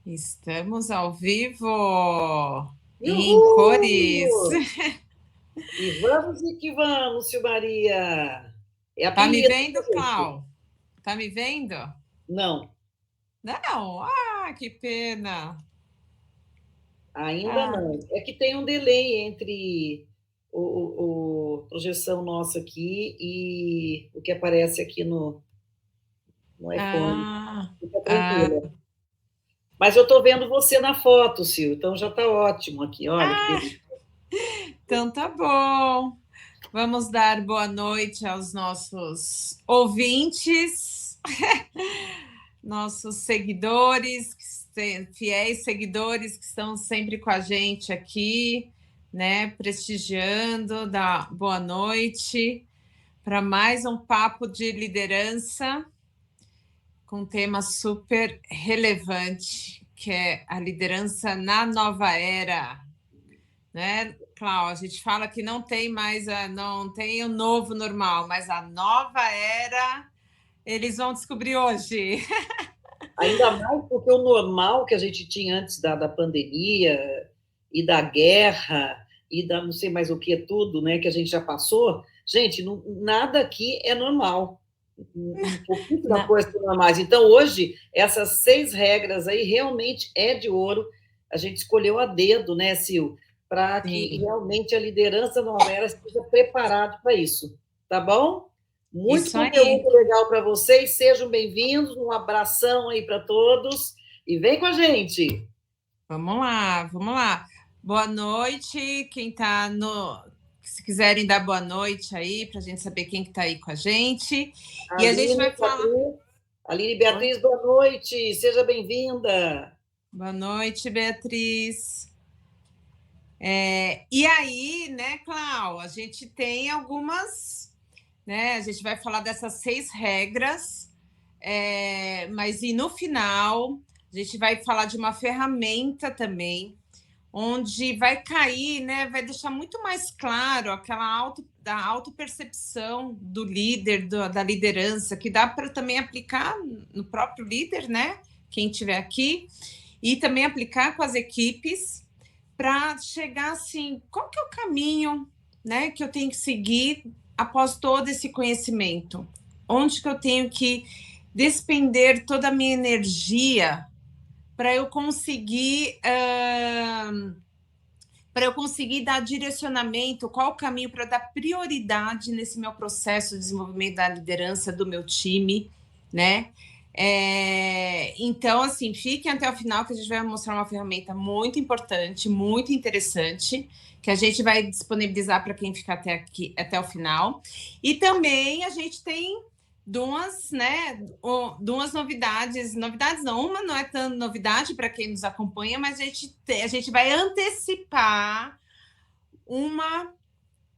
Estamos ao vivo em cores. Uhul! E que vamos, Silmaria. É Tá me apelido, vendo, gente. Clau? Tá me vendo? Não, Não. Que pena. ainda Ah, não. É que tem um delay entre o projeção nossa aqui e o que aparece aqui no iPhone. ah, Fica ah, tranquila. Mas eu estou vendo você na foto, Sil, então já está ótimo aqui. Olha que ah, delícia. então tá bom. Vamos dar boa noite aos nossos ouvintes, nossos seguidores, fiéis seguidores que estão sempre com a gente aqui, né? Prestigiando, da boa noite para mais um papo de liderança com um tema super relevante, que é a liderança na nova era, né, Cláudia? A gente fala que não tem mais, não tem o novo normal, mas a nova era eles vão descobrir hoje. Ainda mais porque o normal que a gente tinha antes da pandemia e da guerra e da não sei mais o que tudo, né, que a gente já passou, gente, não, nada aqui é normal. Pouquíssima Na... coisa é normais. Então, hoje, essas 6 regras aí realmente é de ouro. A gente escolheu a dedo, né, Sil, para que Sim, realmente a liderança nova era esteja preparado para isso. Tá bom? Muito isso aí. conteúdo legal para vocês. Sejam bem-vindos. Um abração aí para todos. E vem com a gente. Vamos lá, vamos lá. Boa noite, quem está no. Se quiserem dar boa noite aí, para a gente saber quem que está aí com a gente. E a gente Aline vai falar. Beatriz. Aline Oi? Beatriz, boa noite. Seja bem-vinda. Boa noite, Beatriz. E aí, né, Clau, a gente tem algumas, né? A gente vai falar dessas 6 regras, mas e no final a gente vai falar de uma ferramenta também, onde vai cair, né? Vai deixar muito mais claro aquela da autopercepção do líder, da liderança, que dá para também aplicar no próprio líder, né? Quem estiver aqui, e também aplicar com as equipes para chegar assim, qual que é o caminho, né, que eu tenho que seguir após todo esse conhecimento? Onde que eu tenho que despender toda a minha energia para eu conseguir dar direcionamento, qual o caminho para dar prioridade nesse meu processo de desenvolvimento da liderança do meu time, né? Então, assim, fiquem até o final que a gente vai mostrar uma ferramenta muito importante, muito interessante, que a gente vai disponibilizar para quem ficar até aqui, até o final. E também a gente tem duas, né, duas novidades. Novidades não, uma não é tão novidade para quem nos acompanha, mas a gente vai antecipar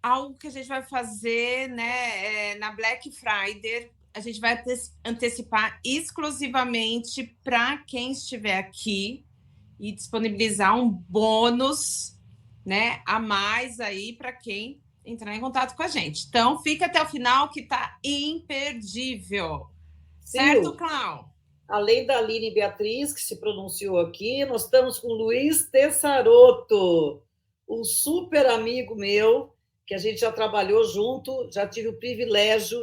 algo que a gente vai fazer, né, na Black Friday. A gente vai antecipar exclusivamente para quem estiver aqui e disponibilizar um bônus, né, a mais aí para quem entrar em contato com a gente. Então, fica até o final que tá imperdível. Certo, Sil, Clau? além da Aline Beatriz, que se pronunciou aqui, nós estamos com o Luiz Tessaroto, um super amigo meu, que a gente já trabalhou junto, já tive o privilégio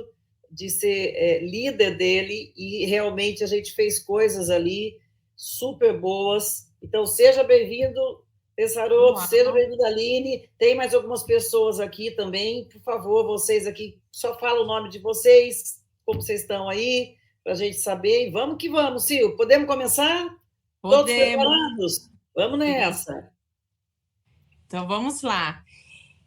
de ser líder dele e realmente a gente fez coisas ali super boas. Então, seja bem-vindo, Tessaroto, seja Uau. bem-vindo, Aline. Tem mais algumas pessoas aqui também. Por favor, vocês aqui, só fala o nome de vocês, como vocês estão aí, para a gente saber. E vamos que vamos, Sil. Podemos começar? Todos Podemos. preparados? Vamos Sim. nessa. Então vamos lá.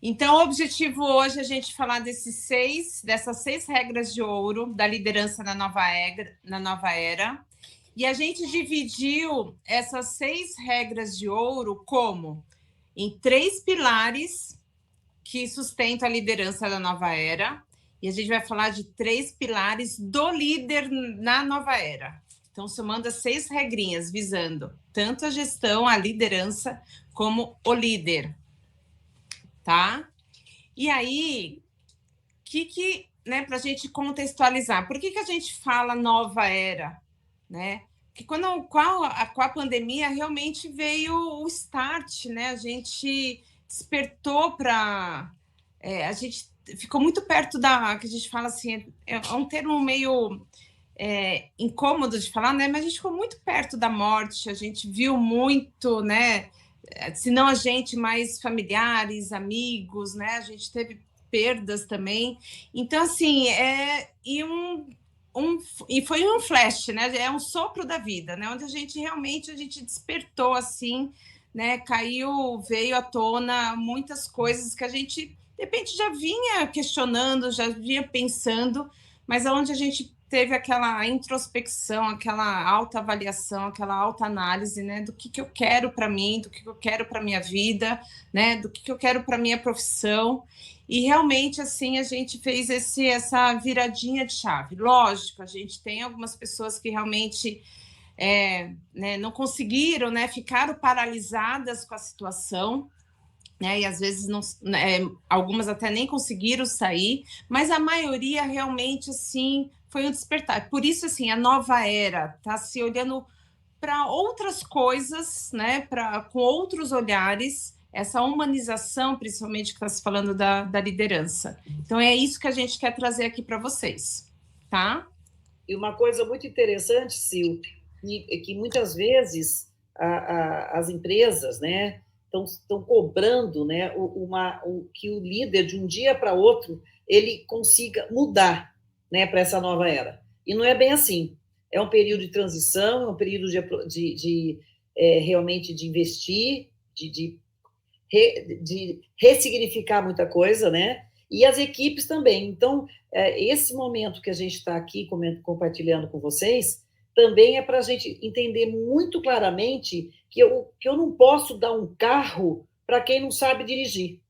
Então, o objetivo hoje é a gente falar dessas 6 regras de ouro da liderança na nova era. E a gente dividiu essas 6 regras de ouro como em 3 pilares que sustentam a liderança da nova era. E a gente vai falar de 3 pilares do líder na nova era. Então, somando as 6 regrinhas, visando tanto a gestão, a liderança, como o líder, tá? E aí, né, para a gente contextualizar, por que a gente fala nova era, né? que com a pandemia realmente veio o start, né? A gente despertou para... a gente ficou muito perto que a gente fala assim, é um termo meio incômodo de falar, né? Mas a gente ficou muito perto da morte, a gente viu muito, né? Se não a gente, mais familiares, amigos, né? A gente teve perdas também. Então, assim, e foi um flash, né? É um sopro da vida, né? Onde a gente despertou assim, né? Veio à tona muitas coisas que a gente, de repente, já vinha questionando, já vinha pensando, mas aonde a gente teve aquela introspecção, aquela autoavaliação, aquela autoanálise, né? Do que eu quero para mim, do que eu quero para minha vida, né? Do que eu quero para minha profissão. E realmente, assim, a gente fez essa viradinha de chave. Lógico, a gente tem algumas pessoas que realmente né, não conseguiram, né, ficaram paralisadas com a situação, né, e às vezes não, algumas até nem conseguiram sair, mas a maioria realmente, assim, foi um despertar. Por isso, assim, a nova era está se olhando para outras coisas, né, com outros olhares, essa humanização, principalmente que está se falando da liderança. Então, é isso que a gente quer trazer aqui para vocês, tá? E uma coisa muito interessante, Sil, que muitas vezes as empresas, né, estão cobrando, né, que o líder, de um dia para outro, ele consiga mudar, né, para essa nova era. E não é bem assim. É um período de transição, é um período de realmente de investir, de ressignificar muita coisa, né? E as equipes também. Então, esse momento que a gente está aqui compartilhando com vocês, também é para a gente entender muito claramente que eu não posso dar um carro para quem não sabe dirigir.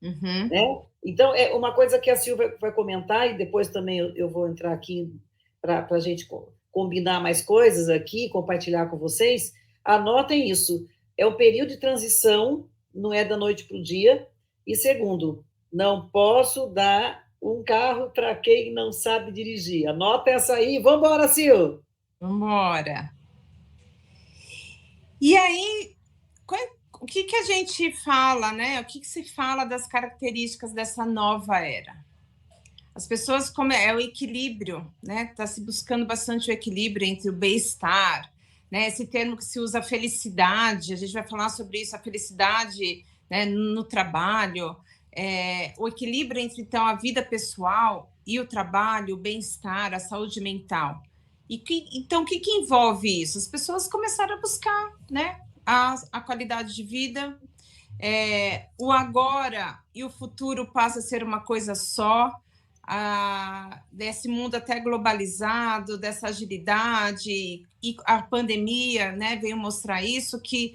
Uhum. Né? Então, é uma coisa que a Silvia vai comentar, e depois também eu vou entrar aqui para a gente combinar mais coisas aqui, compartilhar com vocês. Anotem isso. É um período de transição, não é da noite para o dia. E segundo, não posso dar um carro para quem não sabe dirigir. Anota essa aí. Vamos embora, Sil. Vamos embora. E aí, o que a gente fala, né? O que se fala das características dessa nova era? As pessoas, como é o equilíbrio, né? Está se buscando bastante o equilíbrio entre o bem-estar, né? Esse termo que se usa, felicidade, a gente vai falar sobre isso, a felicidade, né, no trabalho, o equilíbrio entre, então, a vida pessoal e o trabalho, o bem-estar, a saúde mental. Então, o que envolve isso? As pessoas começaram a buscar, né, a qualidade de vida, o agora e o futuro passa a ser uma coisa só, desse mundo até globalizado, dessa agilidade, e a pandemia, né, veio mostrar isso, que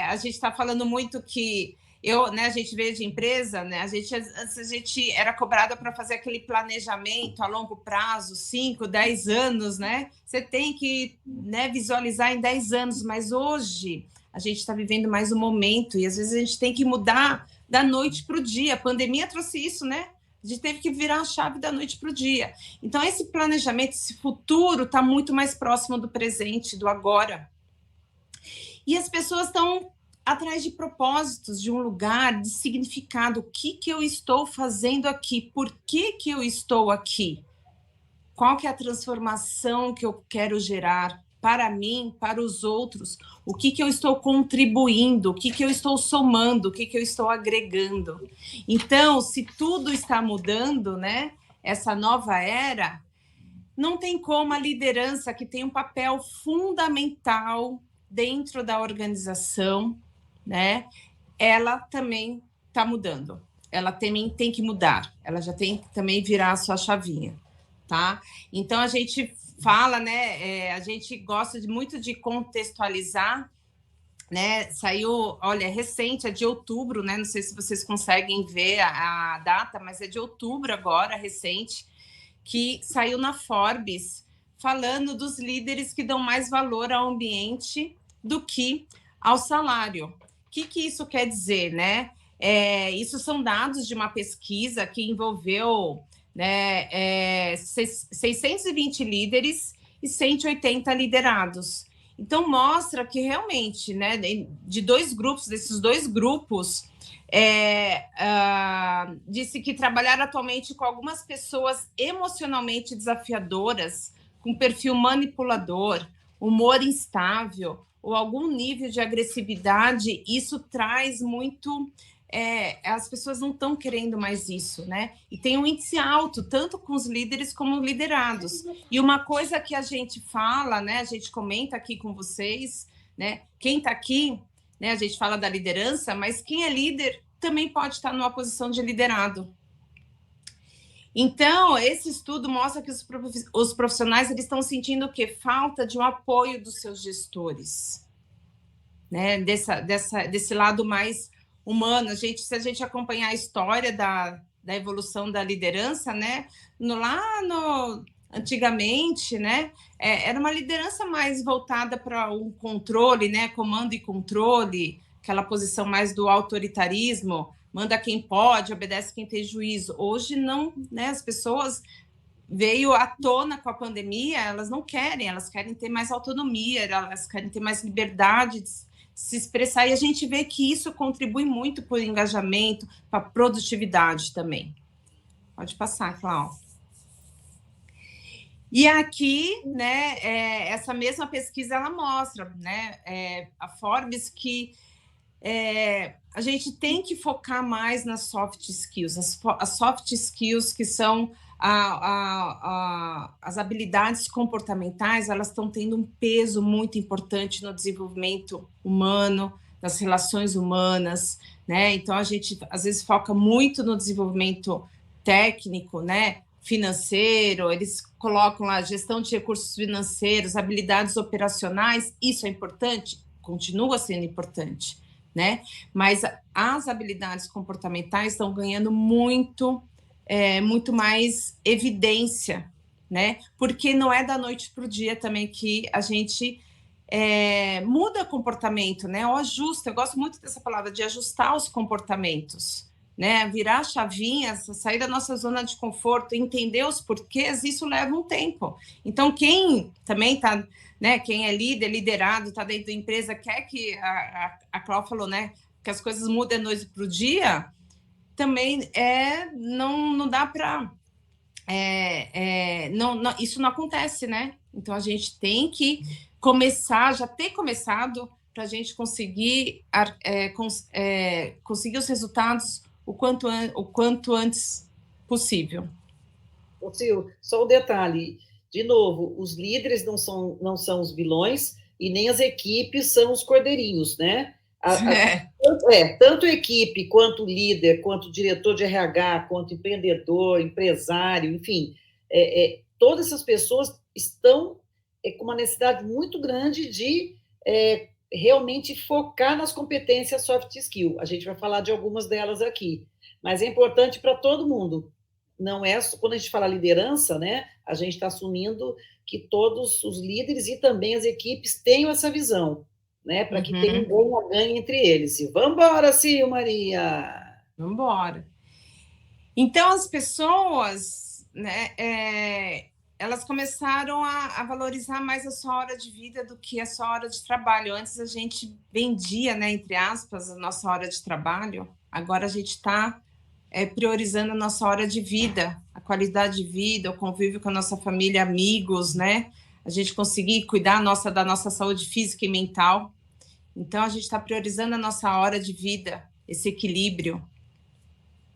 a gente está falando muito que a gente veio de empresa, né, a gente era cobrada para fazer aquele planejamento a longo prazo, 5, 10 anos, né? Você tem que, né, visualizar em 10 anos, mas hoje a gente está vivendo mais um momento, e às vezes a gente tem que mudar da noite para o dia. A pandemia trouxe isso, né? A gente teve que virar a chave da noite para o dia. Então, esse planejamento, esse futuro, está muito mais próximo do presente, do agora. E as pessoas estão atrás de propósitos, de um lugar, de significado. O que eu estou fazendo aqui? Por que eu estou aqui? Qual que é a transformação que eu quero gerar para mim, para os outros? O que eu estou contribuindo? O que eu estou somando? O que eu estou agregando? Então, se tudo está mudando, né? Essa nova era, não tem como a liderança, que tem um papel fundamental dentro da organização, né? Ela também está mudando. Ela também tem que mudar. Ela já tem que também virar a sua chavinha, tá? Então, a gente fala, né? A gente gosta muito de contextualizar, né? Saiu, olha, recente, é de outubro, né? Não sei se vocês conseguem ver a data, mas é de outubro agora, recente, que saiu na Forbes, falando dos líderes que dão mais valor ao ambiente do que ao salário. O que isso quer dizer, né? Isso são dados de uma pesquisa que envolveu, né, 620 líderes, e 180 liderados. Então, mostra que realmente, né, de dois grupos, desses dois grupos, disse que trabalhar atualmente com algumas pessoas emocionalmente desafiadoras, com perfil manipulador, humor instável ou algum nível de agressividade, isso traz muito... as pessoas não estão querendo mais isso, né? E tem um índice alto, tanto com os líderes como liderados. E uma coisa que a gente fala, né? A gente comenta aqui com vocês, né? Quem está aqui, né? A gente fala da liderança, mas quem é líder também pode estar numa posição de liderado. Então, esse estudo mostra que os profissionais eles estão sentindo o quê? Falta de um apoio dos seus gestores, né? Desse lado mais humano. Se a gente acompanhar a história da evolução da liderança, né? Antigamente, né? Era uma liderança mais voltada para um controle, né? Comando e controle, aquela posição mais do autoritarismo, manda quem pode, obedece quem tem juízo. Hoje não, né? As pessoas veio à tona com a pandemia, elas não querem, elas querem ter mais autonomia, elas querem ter mais liberdade de se expressar, e a gente vê que isso contribui muito para o engajamento, para a produtividade também. Pode passar, Cláudia. E aqui, né, essa mesma pesquisa, ela mostra, né, a Forbes, que a gente tem que focar mais nas soft skills, as soft skills que são as habilidades comportamentais, elas estão tendo um peso muito importante no desenvolvimento humano, nas relações humanas, né? Então, a gente, às vezes, foca muito no desenvolvimento técnico, né? Financeiro, eles colocam lá gestão de recursos financeiros, habilidades operacionais, isso é importante? Continua sendo importante, né? Mas as habilidades comportamentais estão ganhando muito mais evidência, né? Porque não é da noite para o dia também que a gente muda comportamento, né? Ou ajusta, eu gosto muito dessa palavra, de ajustar os comportamentos, né? Virar a chavinha, sair da nossa zona de conforto, entender os porquês, isso leva um tempo. Então, quem também está, né? Quem é líder, liderado, está dentro da empresa, quer que a Cláudia falou, né? Que as coisas mudem da noite para o dia, também não dá para... isso não acontece, né? Então, a gente tem que começar, já ter começado, para a gente conseguir conseguir os resultados o quanto antes possível. Ô, Sil, só um detalhe, de novo, os líderes não são os vilões e nem as equipes são os cordeirinhos, né? Tanto equipe, quanto líder, quanto diretor de RH, quanto empreendedor, empresário, enfim, todas essas pessoas estão com uma necessidade muito grande de realmente focar nas competências soft skill. A gente vai falar de algumas delas aqui, mas é importante para todo mundo. Não é quando a gente fala liderança, né? A gente está assumindo que todos os líderes e também as equipes tenham essa visão, né? Para que tenha um ganha-ganha entre eles. E vamos embora, Sil, Maria! Vamos embora. Então, as pessoas, né, elas começaram a valorizar mais a sua hora de vida do que a sua hora de trabalho. Antes a gente vendia, né, entre aspas, a nossa hora de trabalho. Agora a gente está priorizando a nossa hora de vida, a qualidade de vida, o convívio com a nossa família, amigos, né? A gente conseguir cuidar da nossa saúde física e mental. Então, a gente está priorizando a nossa hora de vida, esse equilíbrio.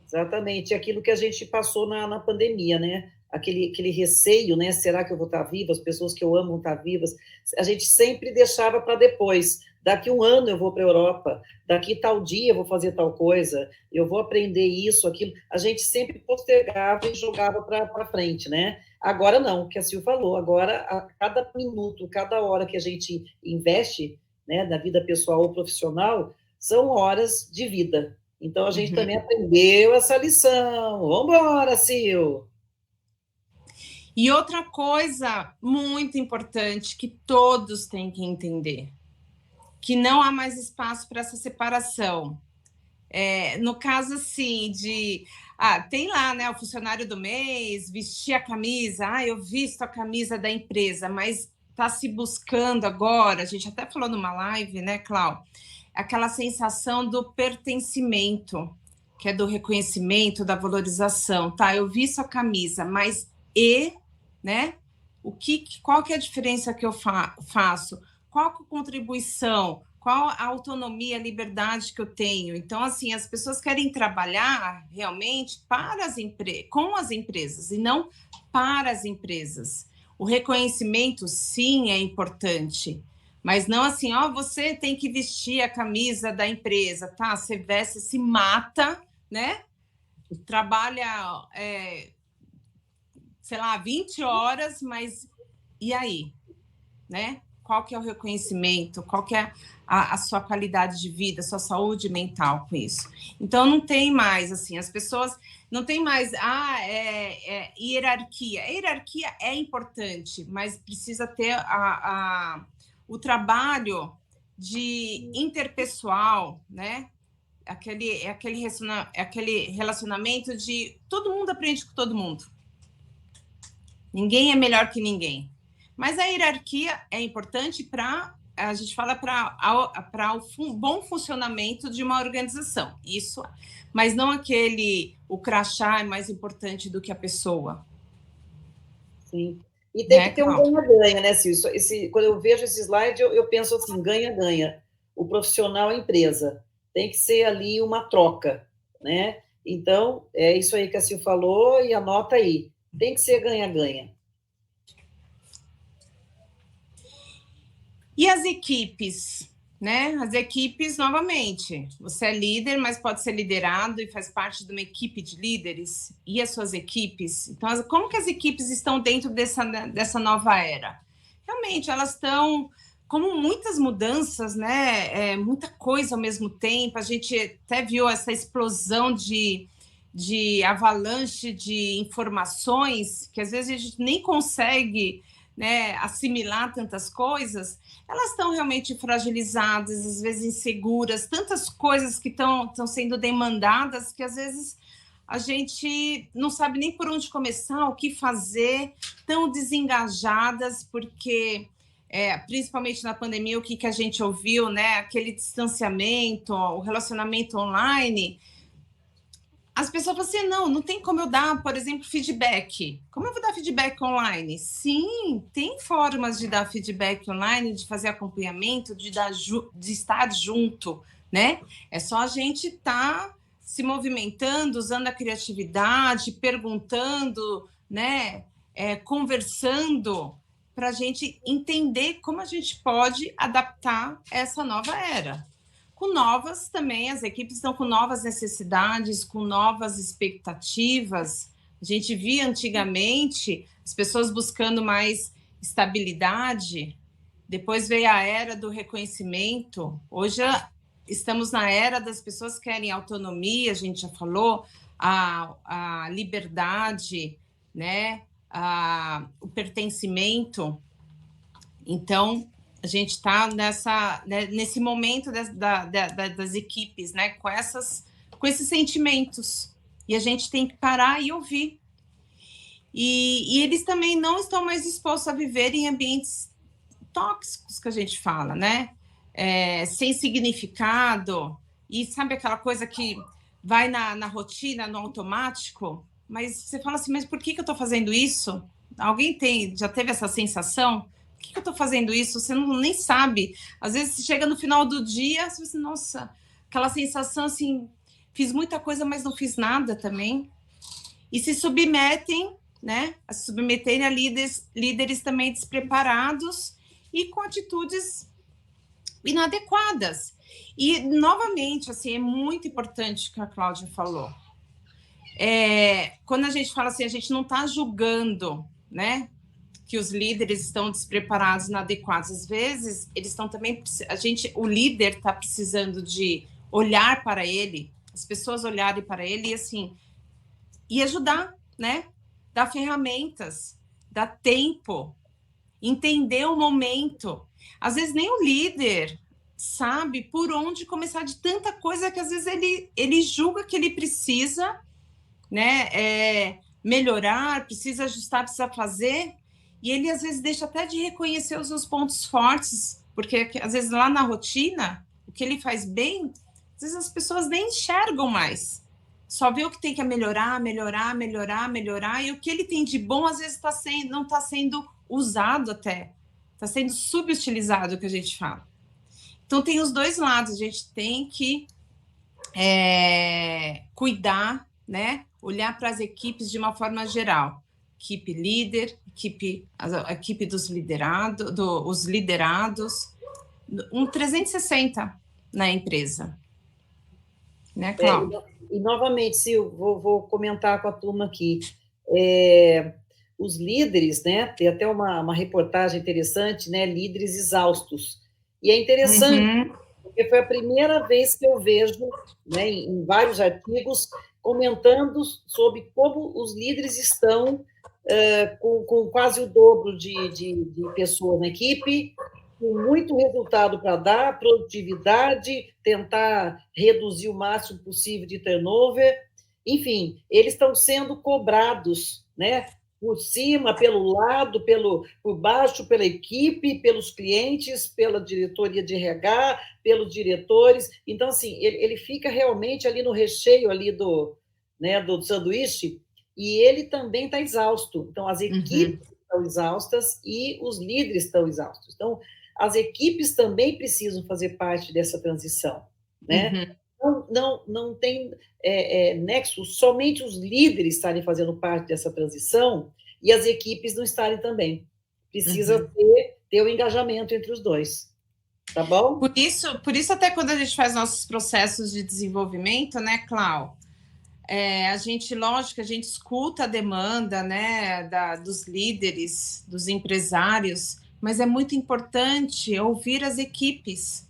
Exatamente, aquilo que a gente passou na pandemia, né? Aquele receio, né? Será que eu vou estar viva? As pessoas que eu amo vão estar vivas? A gente sempre deixava para depois. Daqui um ano eu vou para a Europa, daqui tal dia eu vou fazer tal coisa, eu vou aprender isso, aquilo. A gente sempre postergava e jogava para frente, né? Agora não, o que a Sil falou, agora a cada minuto, cada hora que a gente investe, né, na vida pessoal ou profissional, são horas de vida. Então, a gente também aprendeu essa lição. Vamos embora, Sil! E outra coisa muito importante que todos têm que entender, que não há mais espaço para essa separação. No caso, assim, tem lá, né, o funcionário do mês, vestir a camisa, eu visto a camisa da empresa, mas está se buscando agora, a gente até falou numa live, né, Clau, aquela sensação do pertencimento, que é do reconhecimento, da valorização, tá? Eu visto a camisa, mas né? Qual que é a diferença que eu faço? Qual a contribuição? Qual a autonomia, a liberdade que eu tenho? Então, assim, as pessoas querem trabalhar realmente com as empresas e não para as empresas. O reconhecimento, sim, é importante, mas não assim, você tem que vestir a camisa da empresa, tá? Você veste, se mata, né? Trabalha, sei lá, 20 horas, mas e aí? Né? Qual que é o reconhecimento? Qual que é a sua qualidade de vida, a sua saúde mental com isso? Então, não tem mais, assim, as pessoas não tem mais, hierarquia. A hierarquia é importante, mas precisa ter o trabalho de interpessoal, né? Aquele relacionamento de todo mundo aprende com todo mundo. Ninguém é melhor que ninguém. Mas a hierarquia é importante a gente fala para o bom funcionamento de uma organização. Isso, mas não o crachá é mais importante do que a pessoa. Sim. E tem que ter um ganha-ganha, né, Sil? Quando eu vejo esse slide, eu penso assim, ganha-ganha. O profissional e a empresa. Tem que ser ali uma troca, né? Então, é isso aí que a Sil falou e anota aí. Tem que ser ganha-ganha. E as equipes, né? As equipes, novamente, você é líder, mas pode ser liderado e faz parte de uma equipe de líderes. E as suas equipes? Então, como que as equipes estão dentro dessa nova era? Realmente, elas estão como muitas mudanças, né? Muita coisa ao mesmo tempo. A gente até viu essa explosão de avalanche de informações que às vezes a gente nem consegue, né, assimilar tantas coisas. Elas estão realmente fragilizadas, às vezes inseguras, tantas coisas que estão sendo demandadas que às vezes a gente não sabe nem por onde começar, o que fazer, tão desengajadas, porque principalmente na pandemia, o que a gente ouviu, né? Aquele distanciamento, o relacionamento online. As pessoas falam assim, não tem como eu dar, por exemplo, feedback. Como eu vou dar feedback online? Sim, tem formas de dar feedback online, de fazer acompanhamento, de estar junto, né? É só a gente estar se movimentando, usando a criatividade, perguntando, né? Conversando, para a gente entender como a gente pode adaptar essa nova era. Com novas também, as equipes estão com novas necessidades, com novas expectativas. A gente via antigamente as pessoas buscando mais estabilidade, depois veio a era do reconhecimento. Hoje estamos na era das pessoas que querem autonomia, a gente já falou, a liberdade, né? O pertencimento. Então, a gente está nesse momento das equipes, né, com esses sentimentos. E a gente tem que parar e ouvir. E eles também não estão mais dispostos a viver em ambientes tóxicos, que a gente fala, né? Sem significado. E sabe aquela coisa que vai na rotina, no automático? Mas você fala assim, mas por que eu estou fazendo isso? Alguém já teve essa sensação? Por que eu estou fazendo isso? Você nem sabe. Às vezes, você chega no final do dia, você diz, nossa, aquela sensação assim, fiz muita coisa, mas não fiz nada também. E se submetem, né? A se submeterem a líderes também despreparados e com atitudes inadequadas. E, novamente, assim, é muito importante o que a Cláudia falou. Quando a gente fala assim, a gente não está julgando, né? Que os líderes estão despreparados, inadequados. Às vezes, eles estão também... o líder está precisando de olhar para ele, as pessoas olharem para ele e, assim, e ajudar, né? Dar ferramentas, dar tempo, entender o momento. Às vezes, nem o líder sabe por onde começar, de tanta coisa que às vezes ele julga que ele precisa, né, melhorar, precisa ajustar, precisa fazer, e ele às vezes deixa até de reconhecer os seus pontos fortes, porque às vezes lá na rotina, o que ele faz bem, às vezes as pessoas nem enxergam mais. Só vê o que tem que melhorar, melhorar, melhorar, melhorar, e o que ele tem de bom, às vezes não está sendo usado até. Está sendo subutilizado, o que a gente fala. Então, tem os dois lados. A gente tem que cuidar, né? Olhar para as equipes de uma forma geral. Equipe líder, a equipe dos liderados, os liderados, um 360 na empresa. Né, Cláudia? E novamente, Sil, vou comentar com a turma aqui. Os líderes, né? Tem até uma reportagem interessante, né? Líderes exaustos. E é interessante, porque foi a primeira vez que eu vejo, né, em vários artigos, comentando sobre como os líderes estão com quase o dobro de pessoas na equipe, com muito resultado para dar, produtividade, tentar reduzir o máximo possível de turnover. Enfim, eles estão sendo cobrados, né? Por cima, pelo lado, por baixo, pela equipe, pelos clientes, pela diretoria de RH, pelos diretores. Então, assim, ele fica realmente ali no recheio ali do sanduíche, e ele também está exausto. Então, as equipes estão exaustas e os líderes estão exaustos. Então, as equipes também precisam fazer parte dessa transição, né? Não tem nexo somente os líderes estarem fazendo parte dessa transição e as equipes não estarem também. Precisa ter o engajamento entre os dois, tá bom? Por isso até quando a gente faz nossos processos de desenvolvimento, né, Clau? A gente, lógico, a gente escuta a demanda, né, dos líderes, dos empresários, mas é muito importante ouvir as equipes.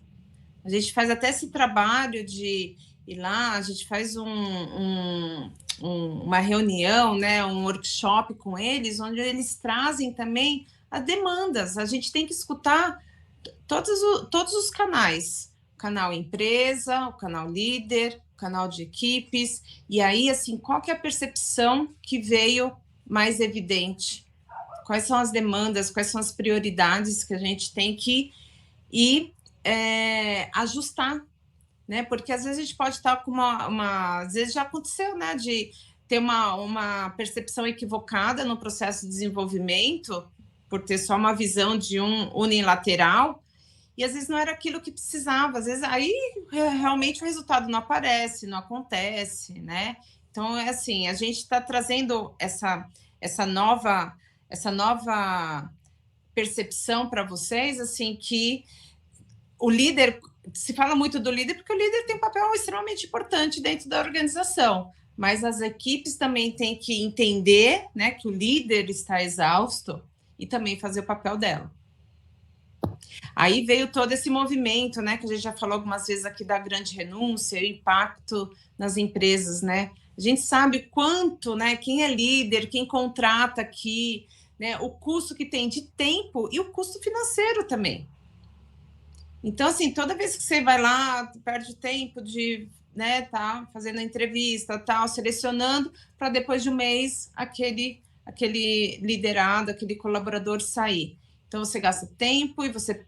A gente faz até esse trabalho de ir lá, a gente faz uma reunião, né, um workshop com eles, onde eles trazem também as demandas. A gente tem que escutar todos os canais, o canal empresa, o canal líder, o canal de equipes, e aí, assim, qual que é a percepção que veio mais evidente? Quais são as demandas, quais são as prioridades que a gente tem que ir ajustar, né? Porque às vezes a gente pode estar com às vezes já aconteceu, né? De ter uma percepção equivocada no processo de desenvolvimento, por ter só uma visão de unilateral, e às vezes não era aquilo que precisava, às vezes aí realmente o resultado não aparece, não acontece, né? Então, assim, a gente está trazendo essa nova percepção para vocês, assim, que o líder, se fala muito do líder, porque o líder tem um papel extremamente importante dentro da organização, mas as equipes também têm que entender, né, que o líder está exausto e também fazer o papel dela. Aí veio todo esse movimento, né, que a gente já falou algumas vezes aqui da grande renúncia, o impacto nas empresas, né? A gente sabe quanto, né, quem é líder, quem contrata aqui, né, o custo que tem de tempo e o custo financeiro também. Então, assim, toda vez que você vai lá, perde tempo de, né, tá fazendo a entrevista, tal, selecionando, para depois de um mês aquele liderado, aquele colaborador sair. Então, você gasta tempo e você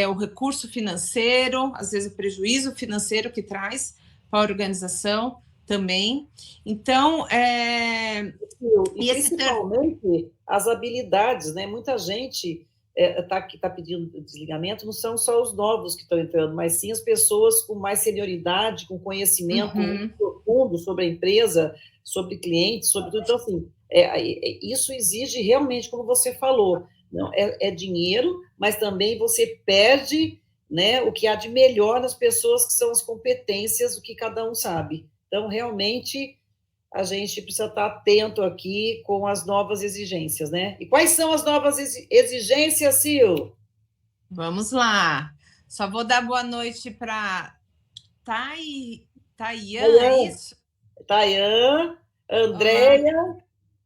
o recurso financeiro, às vezes o prejuízo financeiro que traz para a organização também. Então, e principalmente as habilidades, né? Muita gente que está pedindo desligamento não são só os novos que estão entrando, mas sim as pessoas com mais senioridade, com conhecimento muito profundo sobre a empresa, sobre clientes, sobre tudo. Então, assim, isso exige realmente, como você falou, não, é dinheiro, mas também você perde, né, o que há de melhor nas pessoas, que são as competências, o que cada um sabe. Então, realmente, a gente precisa estar atento aqui com as novas exigências, né? E quais são as novas exigências, Sil? Vamos lá. Só vou dar boa noite para Tayan, é isso? Tayan, Andréia.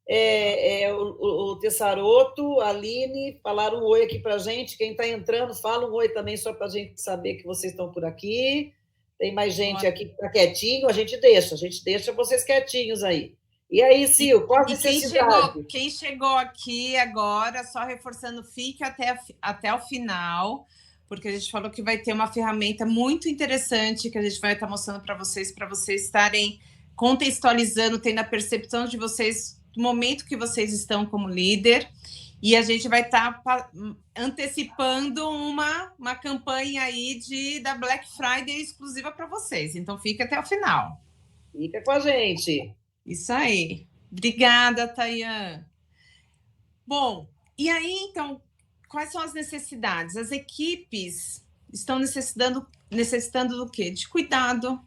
o Tessaroto, a Aline, falaram um oi aqui para a gente. Quem está entrando, fala um oi também, só para a gente saber que vocês estão por aqui. Tem mais gente aqui que está quietinho, a gente deixa vocês quietinhos aí. E aí, Sil, qual a necessidade? Quem chegou aqui agora, só reforçando, fique até o final, porque a gente falou que vai ter uma ferramenta muito interessante que a gente vai estar mostrando para vocês estarem contextualizando, tendo a percepção de vocês, do momento que vocês estão como líder, e a gente vai estar antecipando uma campanha aí da Black Friday exclusiva para vocês. Então, fique até o final. Fica com a gente. Isso aí. Obrigada, Tayan. Bom, e aí, então, quais são as necessidades? As equipes estão necessitando do quê? De cuidado,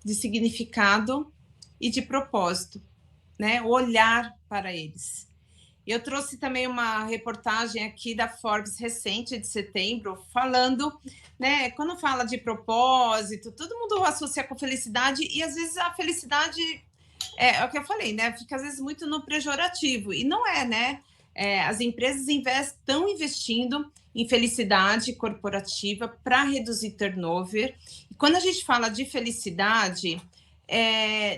de significado e de propósito, né? O olhar para eles. Eu trouxe também uma reportagem aqui da Forbes recente, de setembro, falando, né? Quando fala de propósito, todo mundo associa com felicidade, e às vezes a felicidade é o que eu falei, né? Fica às vezes muito no pejorativo, e não é, né? As empresas estão investindo em felicidade corporativa para reduzir turnover. E quando a gente fala de felicidade,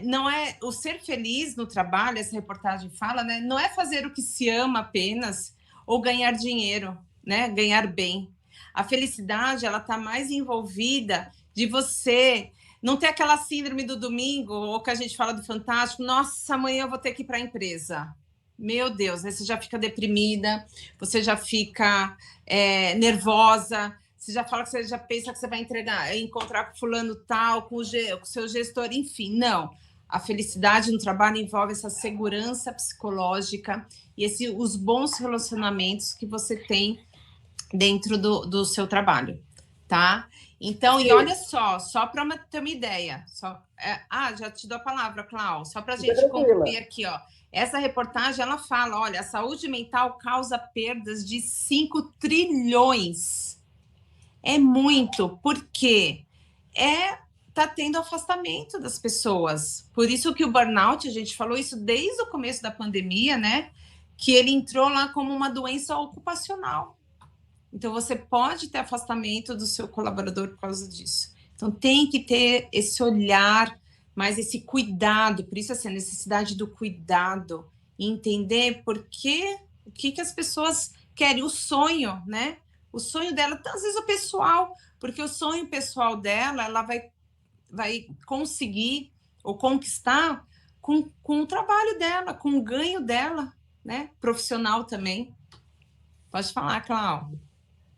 não é o ser feliz no trabalho, essa reportagem fala, né? Não é fazer o que se ama apenas ou ganhar dinheiro, né? Ganhar bem. A felicidade, ela está mais envolvida de você não ter aquela síndrome do domingo, ou que a gente fala do Fantástico, nossa, amanhã eu vou ter que ir para a empresa. Meu Deus, aí você já fica deprimida, você já fica nervosa, você já fala que você já pensa que você vai encontrar com fulano tal, com o seu gestor, enfim, não. A felicidade no trabalho envolve essa segurança psicológica e os bons relacionamentos que você tem dentro do seu trabalho, tá? Então, e olha só para ter uma ideia. Já te dou a palavra, Clau, só para a gente concluir aqui, ó. Essa reportagem, ela fala, olha, a saúde mental causa perdas de 5 trilhões. É muito, porque tá tendo afastamento das pessoas. Por isso que o burnout, a gente falou isso desde o começo da pandemia, né? Que ele entrou lá como uma doença ocupacional. Então, você pode ter afastamento do seu colaborador por causa disso. Então, tem que ter esse olhar, mas esse cuidado, por isso assim, a necessidade do cuidado, e entender o que as pessoas querem, o sonho, né? O sonho dela, às vezes o pessoal, porque o sonho pessoal dela, ela vai conseguir ou conquistar com o trabalho dela, com o ganho dela, né? Profissional também. Pode falar, Cláudia.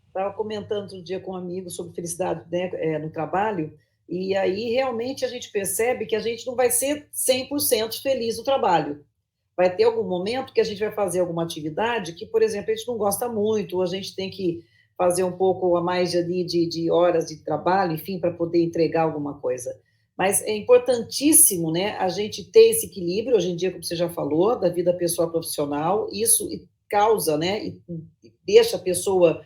Estava comentando outro dia com um amigo sobre felicidade, né, no trabalho, e aí realmente a gente percebe que a gente não vai ser 100% feliz no trabalho. Vai ter algum momento que a gente vai fazer alguma atividade que, por exemplo, a gente não gosta muito, ou a gente tem que fazer um pouco a mais de horas de trabalho, enfim, para poder entregar alguma coisa. Mas é importantíssimo, né, a gente ter esse equilíbrio, hoje em dia, como você já falou, da vida pessoal profissional, isso causa, né, e deixa a pessoa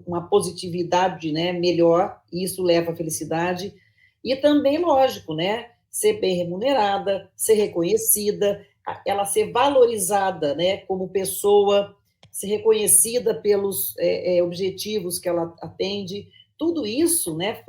uma positividade, né, melhor, e isso leva à felicidade, e também, lógico, né, ser bem remunerada, ser reconhecida, ela ser valorizada, né, como pessoa, ser reconhecida pelos objetivos que ela atende, tudo isso, né,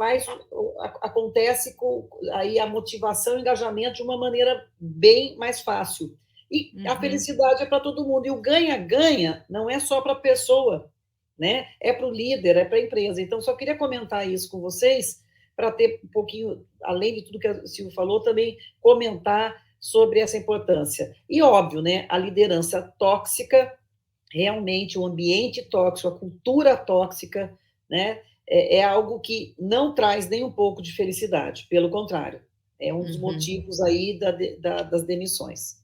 acontece com aí a motivação e o engajamento de uma maneira bem mais fácil. E a felicidade é para todo mundo, e o ganha-ganha não é só para a pessoa, né? É para o líder, é para a empresa. Então, só queria comentar isso com vocês, para ter um pouquinho, além de tudo que a Silvia falou, também comentar sobre essa importância. E, óbvio, né, a liderança tóxica, realmente, o ambiente tóxico, a cultura tóxica, né, é algo que não traz nem um pouco de felicidade, pelo contrário, é um dos motivos aí das demissões.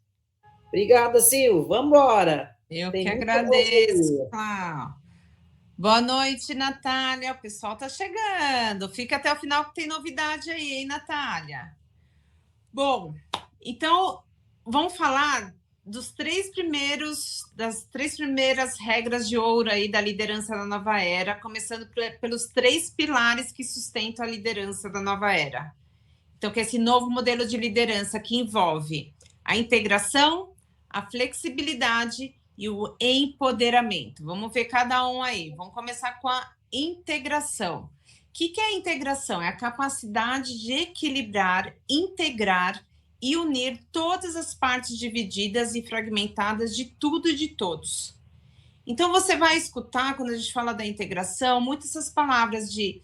Obrigada, Sil, vamos embora. Eu que agradeço, Cláudia. Boa noite, Natália. O pessoal está chegando. Fica até o final que tem novidade aí, hein, Natália? Bom, então vamos falar das três primeiras regras de ouro aí da liderança da nova era, começando pelos 3 pilares que sustentam a liderança da nova era. Então, que é esse novo modelo de liderança que envolve a integração, a flexibilidade e o empoderamento. Vamos ver cada um aí. Vamos começar com a integração. O que é a integração? É a capacidade de equilibrar, integrar e unir todas as partes divididas e fragmentadas de tudo e de todos. Então, você vai escutar, quando a gente fala da integração, muitas essas palavras de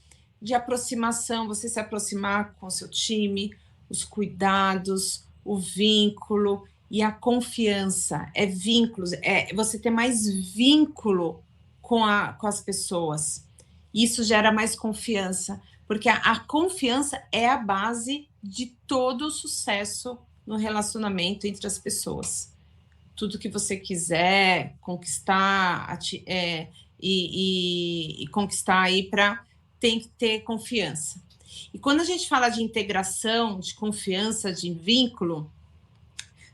aproximação, você se aproximar com o seu time, os cuidados, o vínculo e a confiança. É vínculos, é você ter mais vínculo com as pessoas. Isso gera mais confiança, porque a confiança é a base de todo o sucesso no relacionamento entre as pessoas. Tudo que você quiser conquistar e conquistar aí tem que ter confiança. E quando a gente fala de integração, de confiança, de vínculo,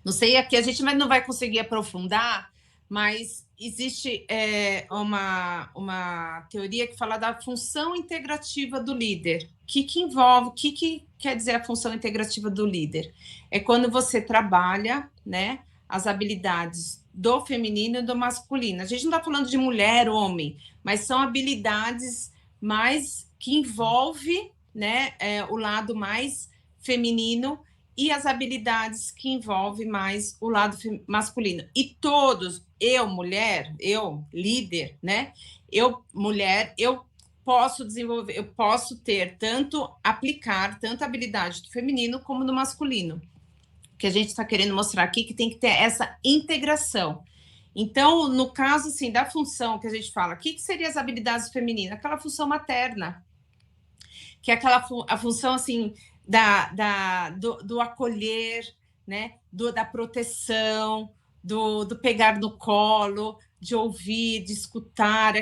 não sei, aqui a gente não vai conseguir aprofundar, mas existe uma teoria que fala da função integrativa do líder. O que quer dizer a função integrativa do líder? É quando você trabalha, né, as habilidades do feminino e do masculino. A gente não está falando de mulher, homem, mas são habilidades mais que envolve, né, o lado mais feminino e as habilidades que envolvem mais o lado masculino. E todos, eu, mulher, eu, líder, né? Eu, mulher, eu posso desenvolver, eu posso ter aplicar tanto a habilidade do feminino como do masculino. Que a gente está querendo mostrar aqui que tem que ter essa integração. Então, no caso, assim, da função que a gente fala, o que seriam as habilidades femininas? Aquela função materna, que é a função, assim, do acolher, né? Da proteção, do pegar no colo, de ouvir, de escutar,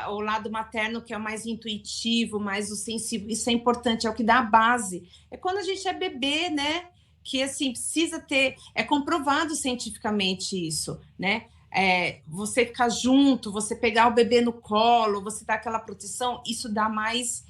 o lado materno que é o mais intuitivo, mais o sensível. Isso é importante, é o que dá a base. É quando a gente é bebê, né? Que assim precisa ter, é comprovado cientificamente isso, né? Você ficar junto, você pegar o bebê no colo, você dar aquela proteção, isso dá mais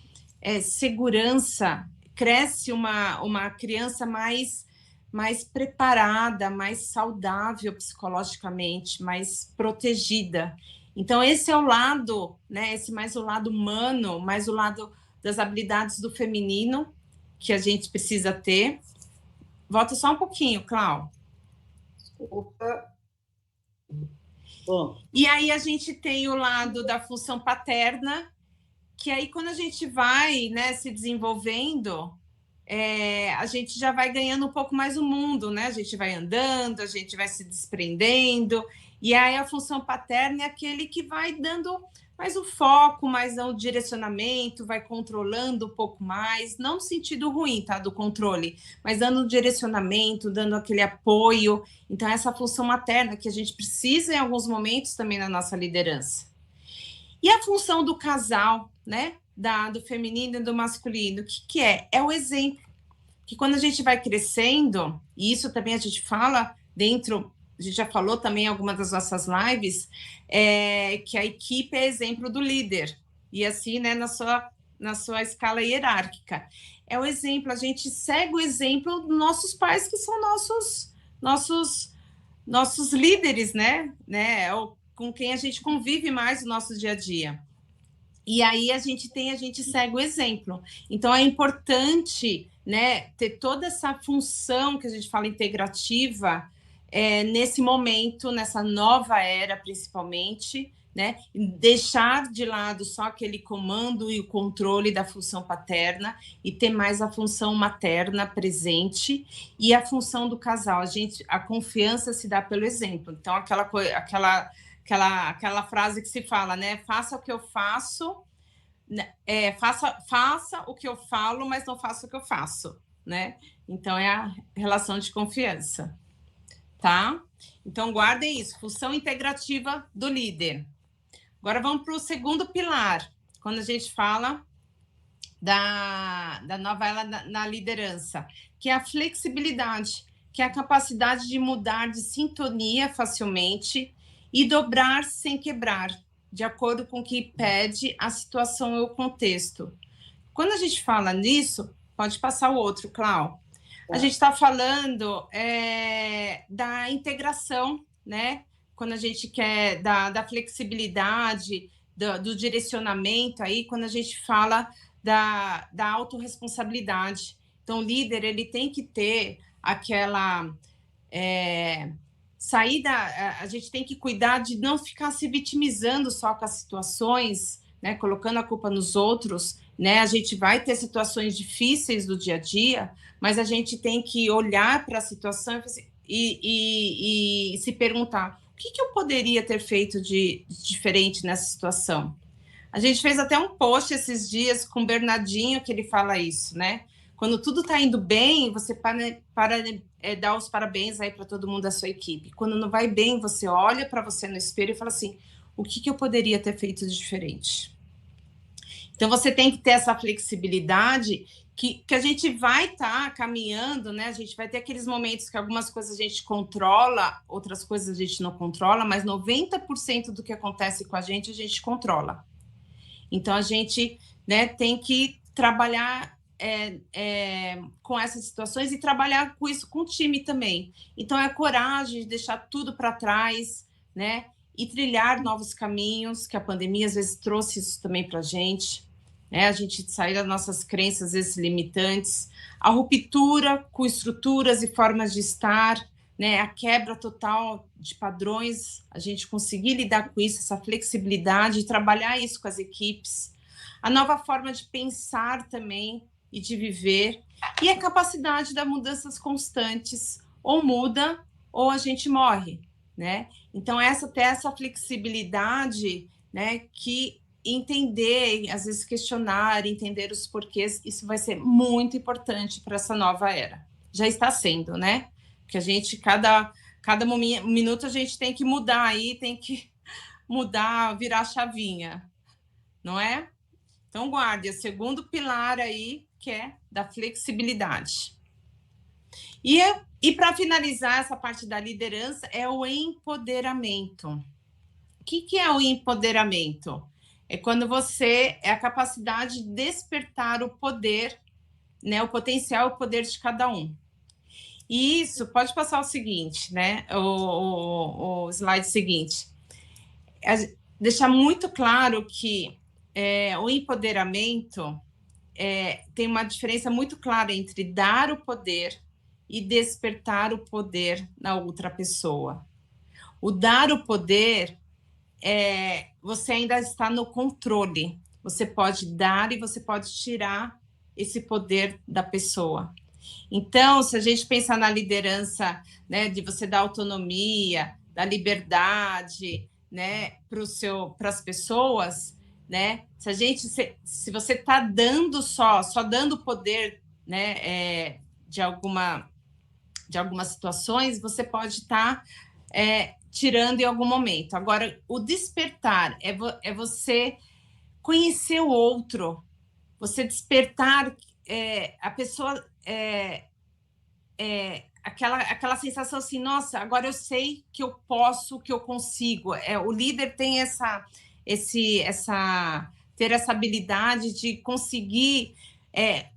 segurança, cresce uma criança mais preparada, mais saudável psicologicamente, mais protegida. Então, esse é o lado, né? Esse mais o lado humano, mais o lado das habilidades do feminino que a gente precisa ter. Volta só um pouquinho, Clau. Desculpa. Bom. E aí a gente tem o lado da função paterna, que aí quando a gente vai, né, se desenvolvendo, a gente já vai ganhando um pouco mais o mundo, né? A gente vai andando, a gente vai se desprendendo, e aí a função paterna é aquele que vai dando mais o foco, mais o direcionamento, vai controlando um pouco mais, não no sentido ruim, tá, do controle, mas dando direcionamento, dando aquele apoio. Então, essa função materna que a gente precisa em alguns momentos também na nossa liderança. E a função do casal, né, do feminino e do masculino, o que é? É o exemplo, que quando a gente vai crescendo, e isso também a gente fala dentro... A gente já falou também em algumas das nossas lives, que a equipe é exemplo do líder. E assim, né, na sua escala hierárquica. É o exemplo, a gente segue o exemplo dos nossos pais, que são nossos líderes, né? Com quem a gente convive mais no nosso dia a dia. E aí a gente segue o exemplo. Então, é importante, né, ter toda essa função que a gente fala integrativa, nesse momento, nessa nova era, principalmente, né? Deixar de lado só aquele comando e o controle da função paterna e ter mais a função materna presente e a função do casal. A confiança se dá pelo exemplo. Então, aquela frase que se fala, né? Faça o que eu faço, faça o que eu falo, mas não faça o que eu faço, né? Então, é a relação de confiança. Tá? Então, guardem isso, função integrativa do líder. Agora, vamos para o segundo pilar, quando a gente fala da nova era na liderança, que é a flexibilidade, que é a capacidade de mudar de sintonia facilmente e dobrar sem quebrar, de acordo com o que pede a situação ou o contexto. Quando a gente fala nisso, pode passar o outro, Clau. A gente está falando da integração, né? Quando a gente quer da flexibilidade, do direcionamento, aí, quando a gente fala da autorresponsabilidade. Então, o líder ele tem que ter aquela saída. A gente tem que cuidar de não ficar se vitimizando só com as situações, né? Colocando a culpa nos outros, né? A gente vai ter situações difíceis do dia a dia, mas a gente tem que olhar para a situação e se perguntar: o que eu poderia ter feito de diferente nessa situação? A gente fez até um post esses dias com o Bernardinho, que ele fala isso, né? Quando tudo está indo bem, você dar os parabéns aí para todo mundo da sua equipe. Quando não vai bem, você olha para você no espelho e fala assim: o que eu poderia ter feito de diferente? Então, você tem que ter essa flexibilidade que a gente vai estar caminhando, né? A gente vai ter aqueles momentos que algumas coisas a gente controla, outras coisas a gente não controla, mas 90% do que acontece com a gente controla. Então, a gente, né, tem que trabalhar com essas situações e trabalhar com isso com o time também. Então, é coragem de deixar tudo para trás, né? E trilhar novos caminhos, que a pandemia às vezes trouxe isso também para a gente, né? A gente sair das nossas crenças, às vezes limitantes, a ruptura com estruturas e formas de estar, né? A quebra total de padrões, a gente conseguir lidar com isso, essa flexibilidade, trabalhar isso com as equipes, a nova forma de pensar também e de viver, e a capacidade das mudanças constantes, ou muda ou a gente morre, né? Então, ter essa flexibilidade, né, que entender, às vezes questionar, entender os porquês, isso vai ser muito importante para essa nova era. Já está sendo, né? Que a gente, cada minuto, a gente tem que mudar aí, tem que mudar, virar a chavinha, não é? Então, guarde o segundo pilar aí, que é da flexibilidade. E para finalizar essa parte da liderança, é o empoderamento. O que é o empoderamento? É quando é a capacidade de despertar o poder, né, o potencial, o poder de cada um. E isso, pode passar o seguinte, né, o slide seguinte, deixar muito claro que o empoderamento tem uma diferença muito clara entre dar o poder e despertar o poder na outra pessoa. O dar o poder você ainda está no controle. Você pode dar e você pode tirar esse poder da pessoa. Então, se a gente pensar na liderança, né, de você dar autonomia, da liberdade, né, para as pessoas, né, se você está dando só dando poder, né, de algumas situações, você pode estar tirando em algum momento. Agora, o despertar é você conhecer o outro, você despertar a pessoa, aquela sensação assim: nossa, agora eu sei que eu posso, que eu consigo. O líder tem ter essa habilidade de conseguir,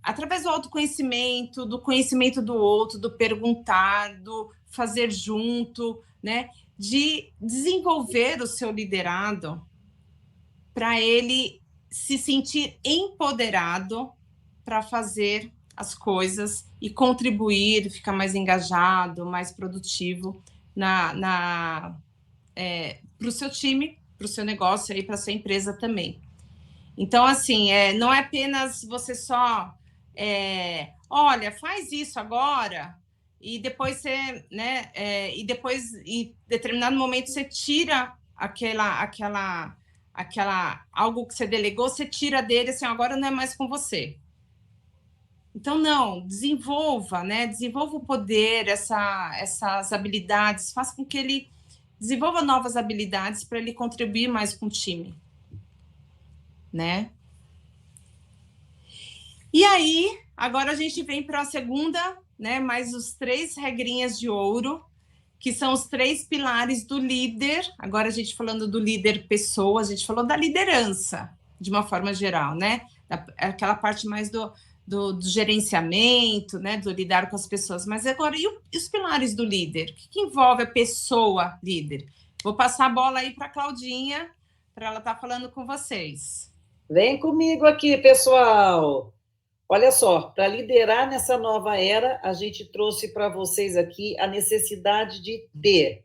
através do autoconhecimento, do conhecimento do outro, do perguntar, do fazer junto, né, de desenvolver o seu liderado para ele se sentir empoderado para fazer as coisas e contribuir, ficar mais engajado, mais produtivo para o seu time, para o seu negócio e para a sua empresa também. Então, assim, não é apenas você só olha, faz isso agora, e depois você, né, e depois, em determinado momento, você tira algo que você delegou, você tira dele, assim, agora não é mais com você. Então, não, desenvolva, né? Desenvolva o poder, essas habilidades, faça com que ele desenvolva novas habilidades para ele contribuir mais com o time, né? E aí, agora a gente vem para a segunda, né? Mais os 3 regrinhas de ouro, que são os 3 pilares do líder. Agora a gente falando do líder pessoa, a gente falou da liderança, de uma forma geral, né? Aquela parte mais do gerenciamento, né, do lidar com as pessoas. Mas agora, e os pilares do líder? O que envolve a pessoa líder? Vou passar a bola aí para a Claudinha, para ela estar falando com vocês. Vem comigo aqui, pessoal. Olha só, para liderar nessa nova era, a gente trouxe para vocês aqui a necessidade de ter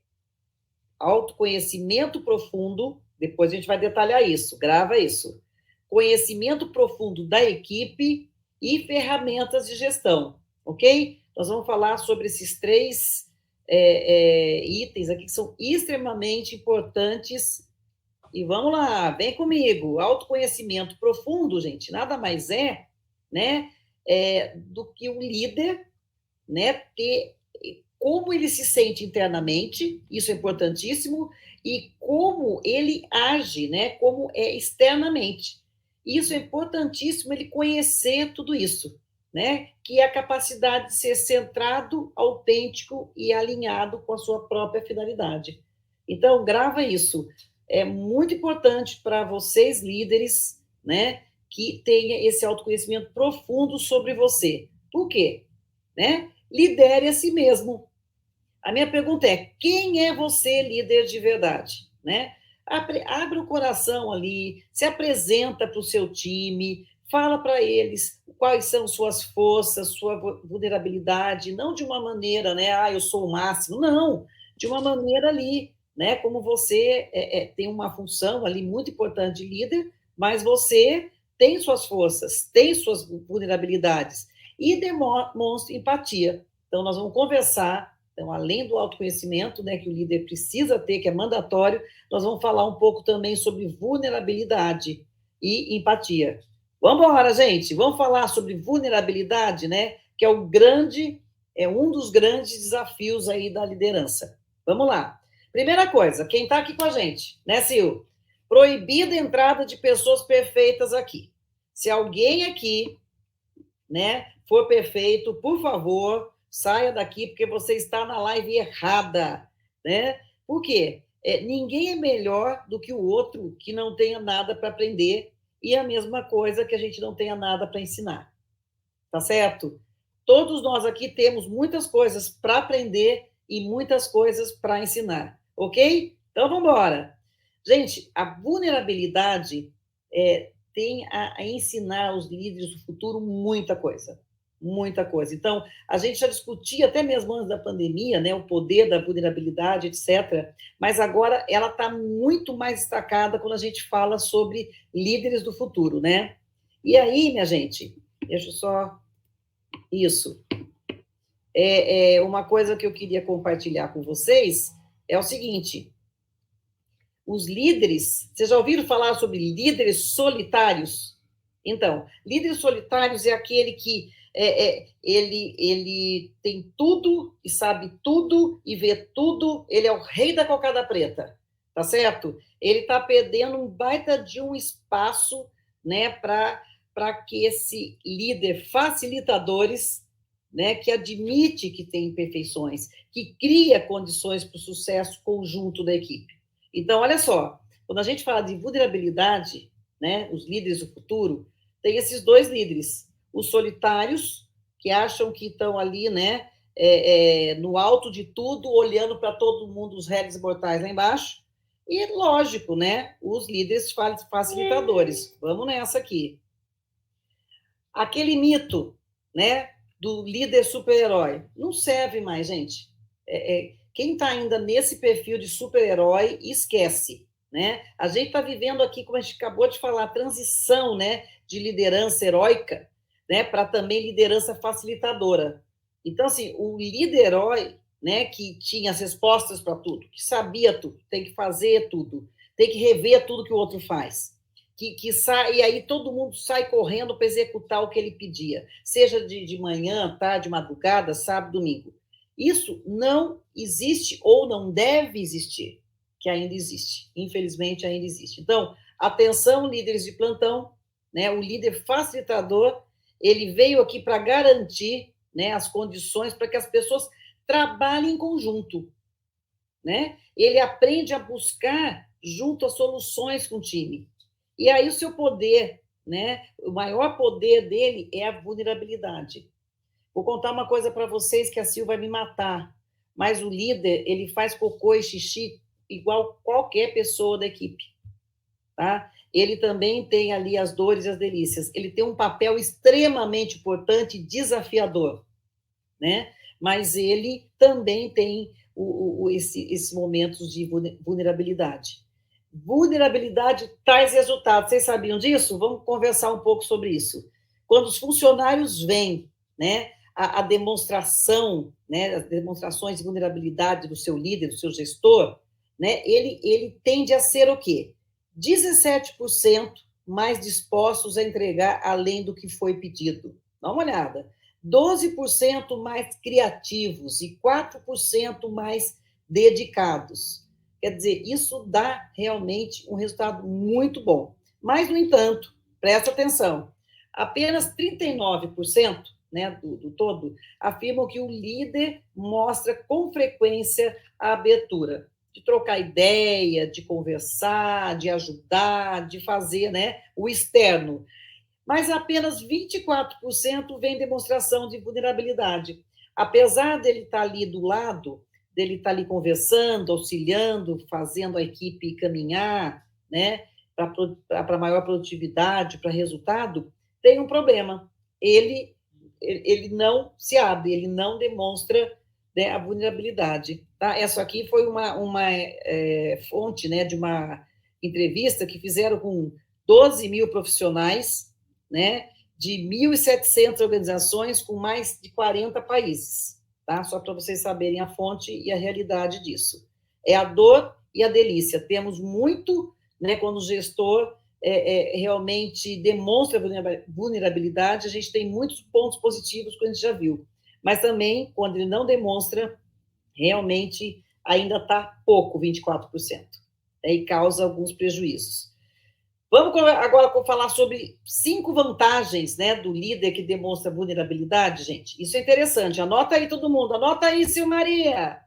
autoconhecimento profundo, depois a gente vai detalhar isso, grava isso. Conhecimento profundo da equipe e ferramentas de gestão, ok? Nós vamos falar sobre esses três itens aqui que são extremamente importantes. E vamos lá, vem comigo. Autoconhecimento profundo, gente, nada mais né, do que o líder, né, ter como ele se sente internamente, isso é importantíssimo, e como ele age, né, como é externamente. Isso é importantíssimo, ele conhecer tudo isso, né, que é a capacidade de ser centrado, autêntico e alinhado com a sua própria finalidade. Então, grava isso. É muito importante para vocês, líderes, né, que tenha esse autoconhecimento profundo sobre você. Por quê? Né? Lidere a si mesmo. A minha pergunta é: quem é você, líder de verdade? Né? Abre o coração ali, se apresenta para o seu time, fala para eles quais são suas forças, sua vulnerabilidade, não de uma maneira, né? Ah, eu sou o máximo. Não, de uma maneira ali, né? Como você tem uma função ali muito importante de líder, mas você tem suas forças, tem suas vulnerabilidades e demonstra empatia. Então, nós vamos conversar. Então, além do autoconhecimento, né, que o líder precisa ter, que é mandatório, nós vamos falar um pouco também sobre vulnerabilidade e empatia. Vamos embora, gente. Vamos falar sobre vulnerabilidade, né, que é um dos grandes desafios aí da liderança. Vamos lá. Primeira coisa, quem está aqui com a gente, né, Sil? Proibida a entrada de pessoas perfeitas aqui. Se alguém aqui, né, for perfeito, por favor, saia daqui, porque você está na live errada, né? Por quê? Ninguém é melhor do que o outro que não tenha nada para aprender, e a mesma coisa que a gente não tenha nada para ensinar. Tá certo? Todos nós aqui temos muitas coisas para aprender e muitas coisas para ensinar, ok? Então, vamos embora. Gente, a vulnerabilidade tem a ensinar os líderes do futuro muita coisa. Muita coisa. Então, a gente já discutia, até mesmo antes da pandemia, né, o poder da vulnerabilidade, etc. Mas agora ela está muito mais destacada quando a gente fala sobre líderes do futuro, né? E aí, minha gente, deixa eu só... Isso. Uma coisa que eu queria compartilhar com vocês é o seguinte: os líderes, vocês já ouviram falar sobre líderes solitários? Então, líderes solitários é aquele que ele tem tudo e sabe tudo e vê tudo, ele é o rei da cocada preta, tá certo? Ele está perdendo um baita de um espaço, né, para que esse líder facilitadores, né, que admite que tem imperfeições, que cria condições para o sucesso conjunto da equipe. Então, olha só, quando a gente fala de vulnerabilidade, né, os líderes do futuro, tem esses dois líderes, os solitários, que acham que estão ali, né, no alto de tudo, olhando para todo mundo, os réis mortais lá embaixo, e, lógico, né, os líderes facilitadores. Vamos nessa aqui. Aquele mito, né, do líder super-herói, não serve mais, gente. Quem está ainda nesse perfil de super-herói, esquece, né? A gente está vivendo aqui, como a gente acabou de falar, a transição, né, de liderança heróica, né, para também liderança facilitadora. Então, assim, o líder-herói, né, que tinha as respostas para tudo, que sabia tudo, tem que fazer tudo, tem que rever tudo que o outro faz, que sai, e aí todo mundo sai correndo para executar o que ele pedia, seja de manhã, tarde, madrugada, sábado, domingo. Isso não existe ou não deve existir, que ainda existe. Infelizmente, ainda existe. Então, atenção, líderes de plantão, né? O líder facilitador, ele veio aqui para garantir, né, as condições para que as pessoas trabalhem em conjunto, né? Ele aprende a buscar junto as soluções com o time. E aí o seu poder, né? O maior poder dele é a vulnerabilidade. Vou contar uma coisa para vocês que a Sil vai me matar, mas o líder, ele faz cocô e xixi igual qualquer pessoa da equipe, tá? Ele também tem ali as dores e as delícias. Ele tem um papel extremamente importante e desafiador, né? Mas ele também tem esses momentos de vulnerabilidade. Vulnerabilidade traz resultado. Vocês sabiam disso? Vamos conversar um pouco sobre isso. Quando os funcionários veem, né, a demonstração, né, as demonstrações de vulnerabilidade do seu líder, do seu gestor, né, ele tende a ser o quê? 17% mais dispostos a entregar além do que foi pedido. Dá uma olhada. 12% mais criativos e 4% mais dedicados. Quer dizer, isso dá realmente um resultado muito bom. Mas, no entanto, presta atenção, apenas 39%, né, do todo, afirmam que o líder mostra com frequência a abertura de trocar ideia, de conversar, de ajudar, de fazer, né, o externo. Mas apenas 24% vem demonstração de vulnerabilidade. Apesar dele estar ali do lado, dele estar ali conversando, auxiliando, fazendo a equipe caminhar, né, para maior produtividade, para resultado, tem um problema. Ele não se abre, ele não demonstra, né, a vulnerabilidade. Tá? Essa aqui foi uma fonte, né, de uma entrevista que fizeram com 12 mil profissionais, né, de 1.700 organizações com mais de 40 países, tá? Só para vocês saberem a fonte e a realidade disso. É a dor e a delícia. Temos muito, né, quando o gestor realmente demonstra vulnerabilidade, a gente tem muitos pontos positivos que a gente já viu. Mas também, quando ele não demonstra, realmente ainda está pouco, 24%, né, e causa alguns prejuízos. Vamos agora falar sobre 5 vantagens, né, do líder que demonstra vulnerabilidade, gente. Isso é interessante. Anota aí todo mundo. Anota aí, Silmaria.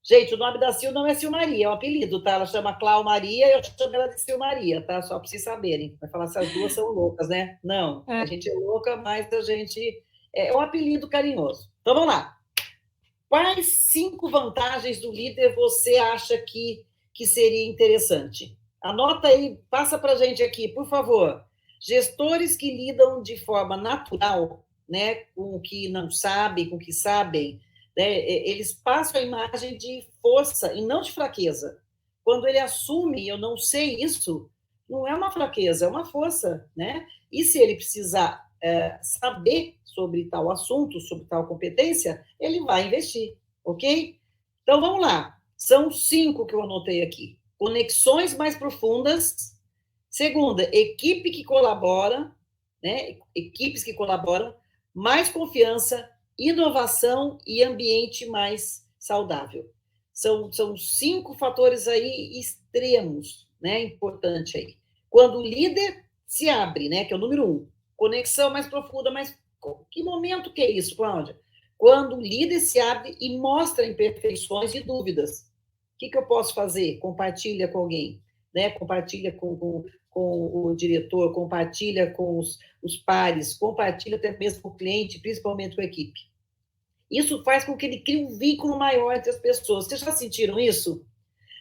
Gente, o nome da Sil não é Silmaria, é um apelido, tá? Ela chama Clau Maria e eu chamo ela de Silmaria, tá? Só para vocês saberem. Vai falar se as duas são loucas, né? Não, a gente é louca, mas a gente é um apelido carinhoso. Então, vamos lá. Quais 5 vantagens do líder você acha que seria interessante? Anota aí, passa para a gente aqui, por favor. Gestores que lidam de forma natural, né, com o que não sabem, com o que sabem, né, eles passam a imagem de força e não de fraqueza. Quando ele assume, eu não sei isso, não é uma fraqueza, é uma força, né? E se ele precisar saber sobre tal assunto, sobre tal competência, ele vai investir, ok? Então, vamos lá. São 5 que eu anotei aqui. Conexões mais profundas. Segunda, equipe que colabora, né? Equipes que colaboram. Mais confiança, inovação e ambiente mais saudável. São 5 fatores aí extremos, né? Importante aí. Quando o líder se abre, né? Que é o número 1. Conexão mais profunda, mas que momento que é isso, Cláudia? Quando o líder se abre e mostra imperfeições e dúvidas. O que eu posso fazer? Compartilha com alguém, né? Compartilha com o diretor, compartilha com os pares, compartilha até mesmo com o cliente, principalmente com a equipe. Isso faz com que ele crie um vínculo maior entre as pessoas. Vocês já sentiram isso?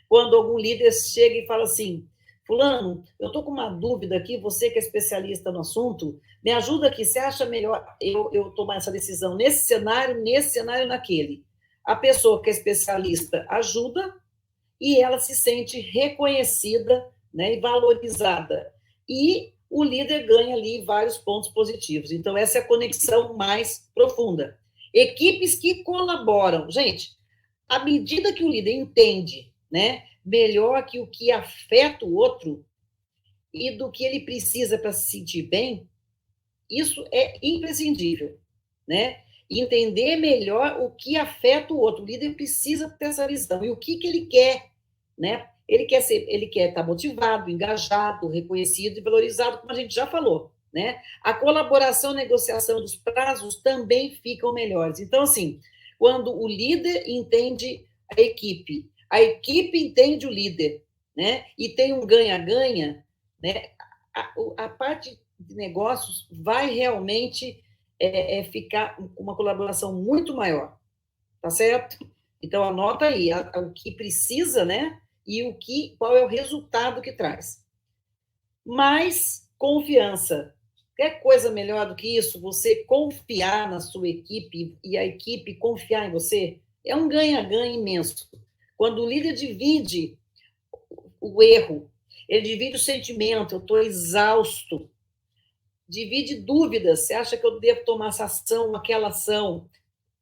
Quando algum líder chega e fala assim, fulano, eu estou com uma dúvida aqui, você que é especialista no assunto, me ajuda aqui, você acha melhor eu tomar essa decisão nesse cenário, naquele? A pessoa que é especialista ajuda e ela se sente reconhecida, né, e valorizada. E o líder ganha ali vários pontos positivos. Então, essa é a conexão mais profunda. Equipes que colaboram. Gente, à medida que o líder entende, né, melhor que o que afeta o outro e do que ele precisa para se sentir bem, isso é imprescindível, né? Entender melhor o que afeta o outro. O líder precisa ter essa visão. E o que ele quer, né? Ele quer estar motivado, engajado, reconhecido e valorizado, como a gente já falou, né? A colaboração, negociação dos prazos também ficam melhores. Então, assim, quando o líder entende a equipe entende o líder, né? E tem um ganha-ganha, né? A parte de negócios vai realmente ficar com uma colaboração muito maior, tá certo? Então, anota aí o que precisa, né? E qual é o resultado que traz. Mais confiança. Quer coisa melhor do que isso? Você confiar na sua equipe e a equipe confiar em você? É um ganha-ganha imenso. Quando o líder divide o erro, ele divide o sentimento, eu estou exausto, divide dúvidas, você acha que eu devo tomar essa ação ou aquela ação?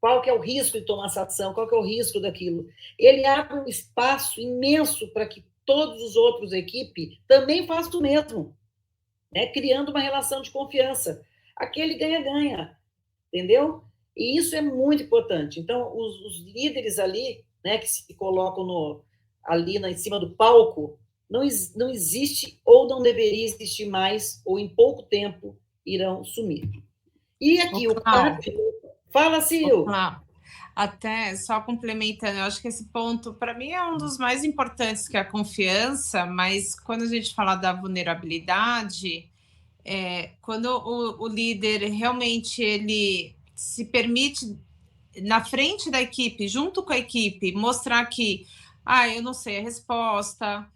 Qual que é o risco de tomar essa ação? Qual que é o risco daquilo? Ele abre um espaço imenso para que todos os outros equipe também façam o mesmo, né? Criando uma relação de confiança. Aquele ganha-ganha, entendeu? E isso é muito importante. Então, os líderes ali, né, que se colocam ali em cima do palco, não existe ou não deveria existir mais, ou em pouco tempo irão sumir. E aqui, o quarto... Fala, Sil. Até só complementando, eu acho que esse ponto, para mim, é um dos mais importantes, que é a confiança, mas quando a gente fala da vulnerabilidade, quando o líder realmente ele se permite, na frente da equipe, junto com a equipe, mostrar que eu não sei a resposta,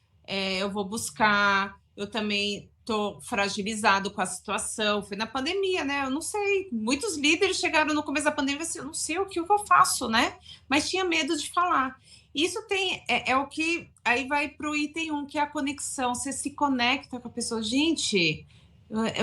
eu vou buscar, eu também estou fragilizado com a situação. Foi na pandemia, né? Eu não sei. Muitos líderes chegaram no começo da pandemia e assim, eu não sei o que eu faço, né? Mas tinha medo de falar. Isso é o que aí vai para o item 1, que é a conexão. Você se conecta com a pessoa. Gente,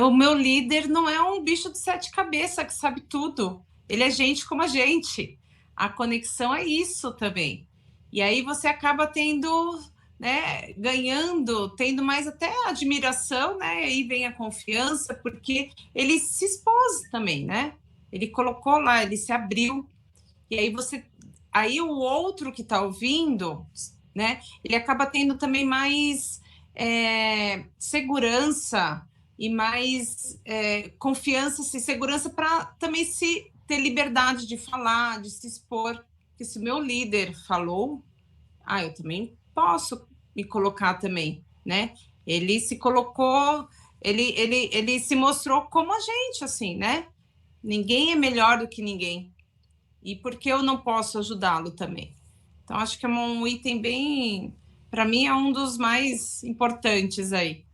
o meu líder não é um bicho de 7 cabeças que sabe tudo. Ele é gente como a gente. A conexão é isso também. E aí você acaba tendo, né, ganhando, tendo mais até admiração, né? Aí vem a confiança, porque ele se expôs também, né? Ele colocou lá, ele se abriu. E aí o outro que está ouvindo, né? Ele acaba tendo também mais segurança e mais confiança e segurança para também se ter liberdade de falar, de se expor. Porque se o meu líder falou, eu também posso me colocar também, né? Ele se colocou, ele se mostrou como a gente, assim, né? Ninguém é melhor do que ninguém. E por que eu não posso ajudá-lo também? Então, acho que é um item bem... Para mim, é um dos mais importantes aí.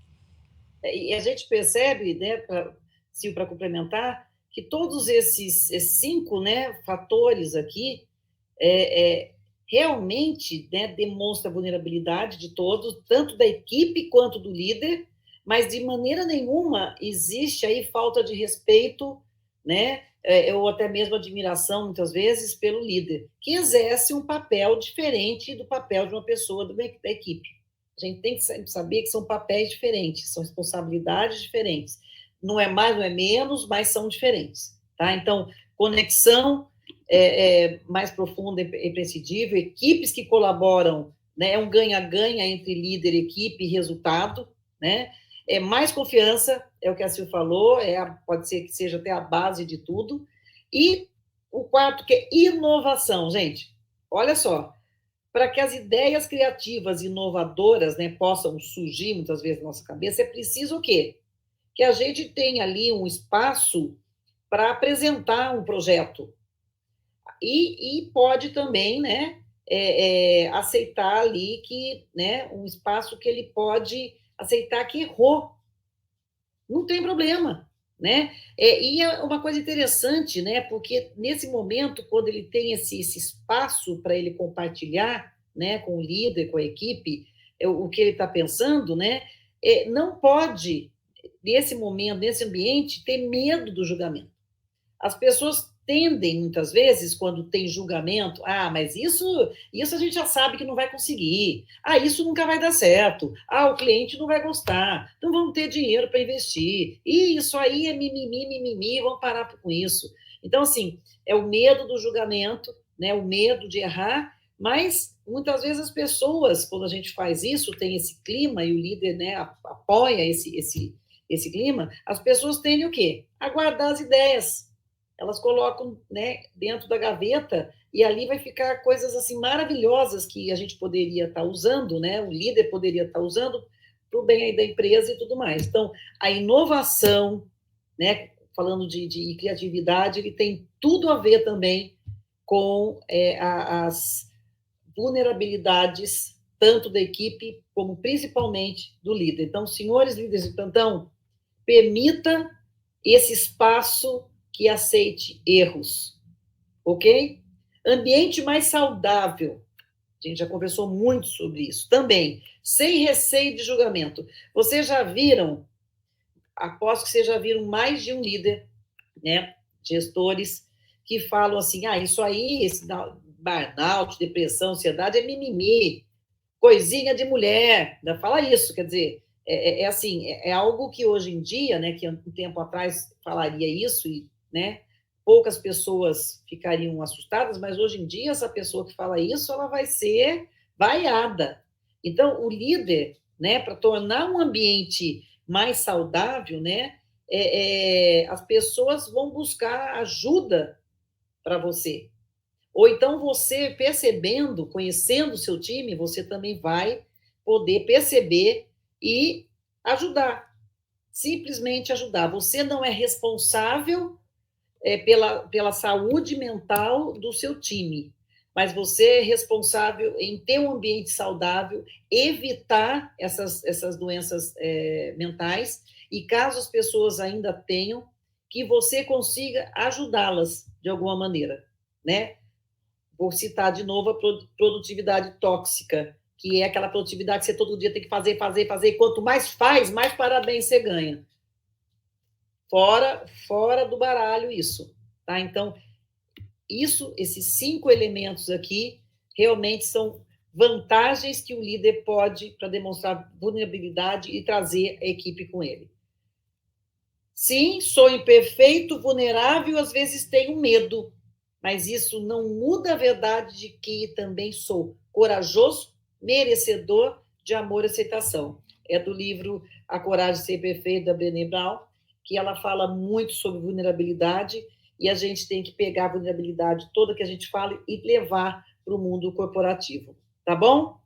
E a gente percebe, né, para complementar, que todos esses 5, né, fatores aqui realmente, né, demonstra a vulnerabilidade de todos, tanto da equipe quanto do líder, mas de maneira nenhuma existe aí falta de respeito, né, ou até mesmo admiração, muitas vezes, pelo líder, que exerce um papel diferente do papel de uma pessoa da equipe. A gente tem que saber que são papéis diferentes, são responsabilidades diferentes. Não é mais, não é menos, mas são diferentes. Tá? Então, conexão mais profunda e imprescindível, equipes que colaboram, né? É um ganha-ganha entre líder, equipe e resultado. Né? Mais confiança, é o que a Sil falou, pode ser que seja até a base de tudo. E o quarto, que é inovação, gente. Olha só, para que as ideias criativas e inovadoras, né, possam surgir muitas vezes na nossa cabeça, é preciso o quê? Que a gente tenha ali um espaço para apresentar um projeto. E pode também, né, aceitar ali que, né, um espaço que ele pode aceitar que errou. Não tem problema, né? E é uma coisa interessante, né? Porque nesse momento, quando ele tem esse espaço para ele compartilhar, né, com o líder, com a equipe, o que ele está pensando, né? Não pode, nesse momento, nesse ambiente, ter medo do julgamento. As pessoas tendem, muitas vezes, quando tem julgamento, mas isso a gente já sabe que não vai conseguir, isso nunca vai dar certo, o cliente não vai gostar, não vão ter dinheiro para investir, e isso aí é mimimi, vamos parar com isso. Então, assim, é o medo do julgamento, né, o medo de errar, mas muitas vezes as pessoas, quando a gente faz isso, tem esse clima, e o líder, né, apoia esse clima, as pessoas tendem o quê? A guardar as ideias. Elas colocam, né, dentro da gaveta e ali vai ficar coisas assim maravilhosas que a gente poderia estar usando, né, o líder poderia estar usando para o bem aí da empresa e tudo mais. Então, a inovação, né, falando de criatividade, ele tem tudo a ver também com as vulnerabilidades, tanto da equipe, como principalmente do líder. Então, senhores líderes de plantão, permita esse espaço que aceite erros, ok? Ambiente mais saudável. A gente já conversou muito sobre isso. Também, sem receio de julgamento. Vocês já viram, aposto que vocês já viram mais de um líder, né, gestores, que falam assim, isso aí, esse burnout, depressão, ansiedade, é mimimi, coisinha de mulher, ainda fala isso, quer dizer, assim, é algo que hoje em dia, né, que um tempo atrás falaria isso, e, né, poucas pessoas ficariam assustadas, mas hoje em dia, essa pessoa que fala isso, ela vai ser vaiada. Então, o líder, né, para tornar um ambiente mais saudável, né, as pessoas vão buscar ajuda para você. Ou então você percebendo, conhecendo o seu time, você também vai poder perceber e ajudar. Simplesmente ajudar. Você não é responsável pela saúde mental do seu time, mas você é responsável em ter um ambiente saudável, evitar essas doenças mentais, e caso as pessoas ainda tenham, que você consiga ajudá-las de alguma maneira, né? Vou citar de novo a produtividade tóxica, que é aquela produtividade que você todo dia tem que fazer, e quanto mais faz, mais parabéns você ganha. Fora do baralho isso, tá? Então, esses 5 elementos aqui, realmente são vantagens que o líder pode para demonstrar vulnerabilidade e trazer a equipe com ele. Sim, sou imperfeito, vulnerável, às vezes tenho medo, mas isso não muda a verdade de que também sou corajoso, merecedor de amor e aceitação. É do livro A Coragem de Ser Perfeito, da Brené Brown, que ela fala muito sobre vulnerabilidade, e a gente tem que pegar a vulnerabilidade toda que a gente fala e levar para o mundo corporativo, tá bom?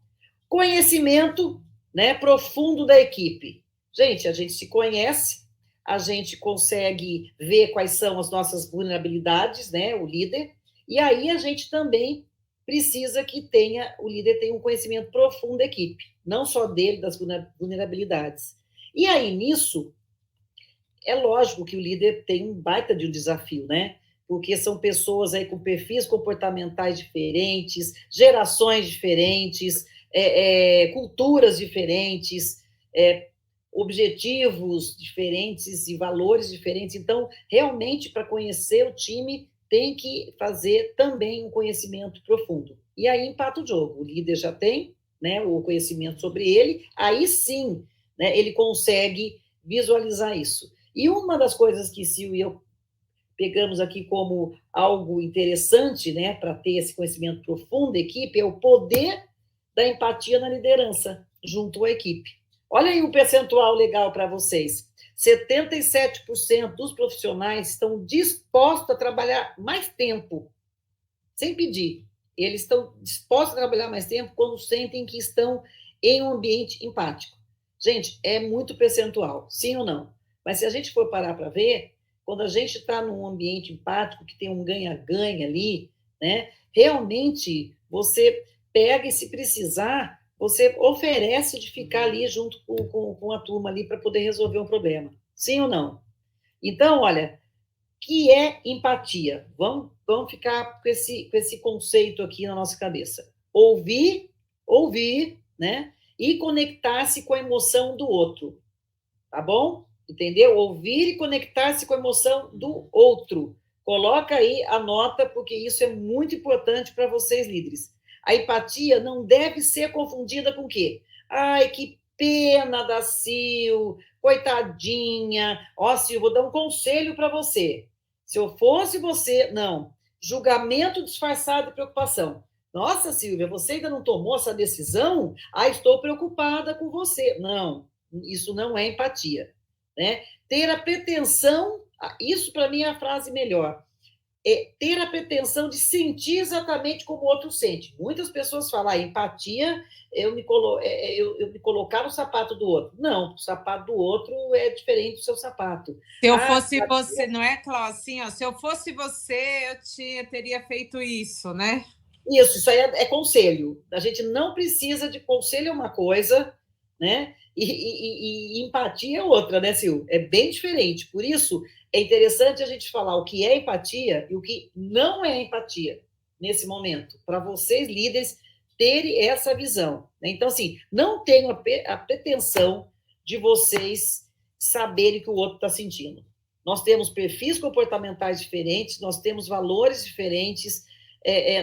Conhecimento, né, profundo da equipe. Gente, a gente se conhece, a gente consegue ver quais são as nossas vulnerabilidades, né, o líder, e aí a gente também precisa que o líder tenha um conhecimento profundo da equipe, não só dele, das vulnerabilidades. E aí, nisso, é lógico que o líder tem um baita de um desafio, né? Porque são pessoas aí com perfis comportamentais diferentes, gerações diferentes, culturas diferentes, objetivos diferentes e valores diferentes. Então, realmente, para conhecer o time, tem que fazer também um conhecimento profundo. E aí empata o jogo. O líder já tem, né, o conhecimento sobre ele, aí sim, né, ele consegue visualizar isso. E uma das coisas que Sil e eu pegamos aqui como algo interessante, né, para ter esse conhecimento profundo da equipe, é o poder da empatia na liderança, junto à equipe. Olha aí um percentual legal para vocês. 77% dos profissionais estão dispostos a trabalhar mais tempo, sem pedir. Eles estão dispostos a trabalhar mais tempo quando sentem que estão em um ambiente empático. Gente, é muito percentual, sim ou não? Mas se a gente for parar para ver, quando a gente está num ambiente empático, que tem um ganha-ganha ali, né? Realmente, você pega e, se precisar, você oferece de ficar ali junto com a turma ali para poder resolver um problema. Sim ou não? Então, olha, que é empatia? Vamos ficar com esse conceito aqui na nossa cabeça. Ouvir, né? E conectar-se com a emoção do outro. Tá bom? Entendeu? Ouvir e conectar-se com a emoção do outro. Coloca aí a nota, porque isso é muito importante para vocês, líderes. A empatia não deve ser confundida com o quê? Ai, que pena da Sil, coitadinha. Ó, Sil, vou dar um conselho para você. Se eu fosse você, não. Julgamento disfarçado de preocupação. Nossa, Silvia, você ainda não tomou essa decisão? Ah, estou preocupada com você. Não, isso não é empatia, né? Ter a pretensão, isso para mim é a frase melhor. ter a pretensão de sentir exatamente como o outro sente. Muitas pessoas falam, empatia, eu me colocar no sapato do outro. Não, o sapato do outro é diferente do seu sapato. Se eu fosse você, não é, Cláudia? Assim, ó, se eu fosse você, teria feito isso, né? Isso aí é conselho. A gente não precisa de conselho, é uma coisa, né? E empatia é outra, né, Sil? É bem diferente. Por isso, é interessante a gente falar o que é empatia e o que não é empatia nesse momento, para vocês, líderes, terem essa visão. Né? Então, assim, não tenho a pretensão de vocês saberem o que o outro está sentindo. Nós temos perfis comportamentais diferentes, nós temos valores diferentes,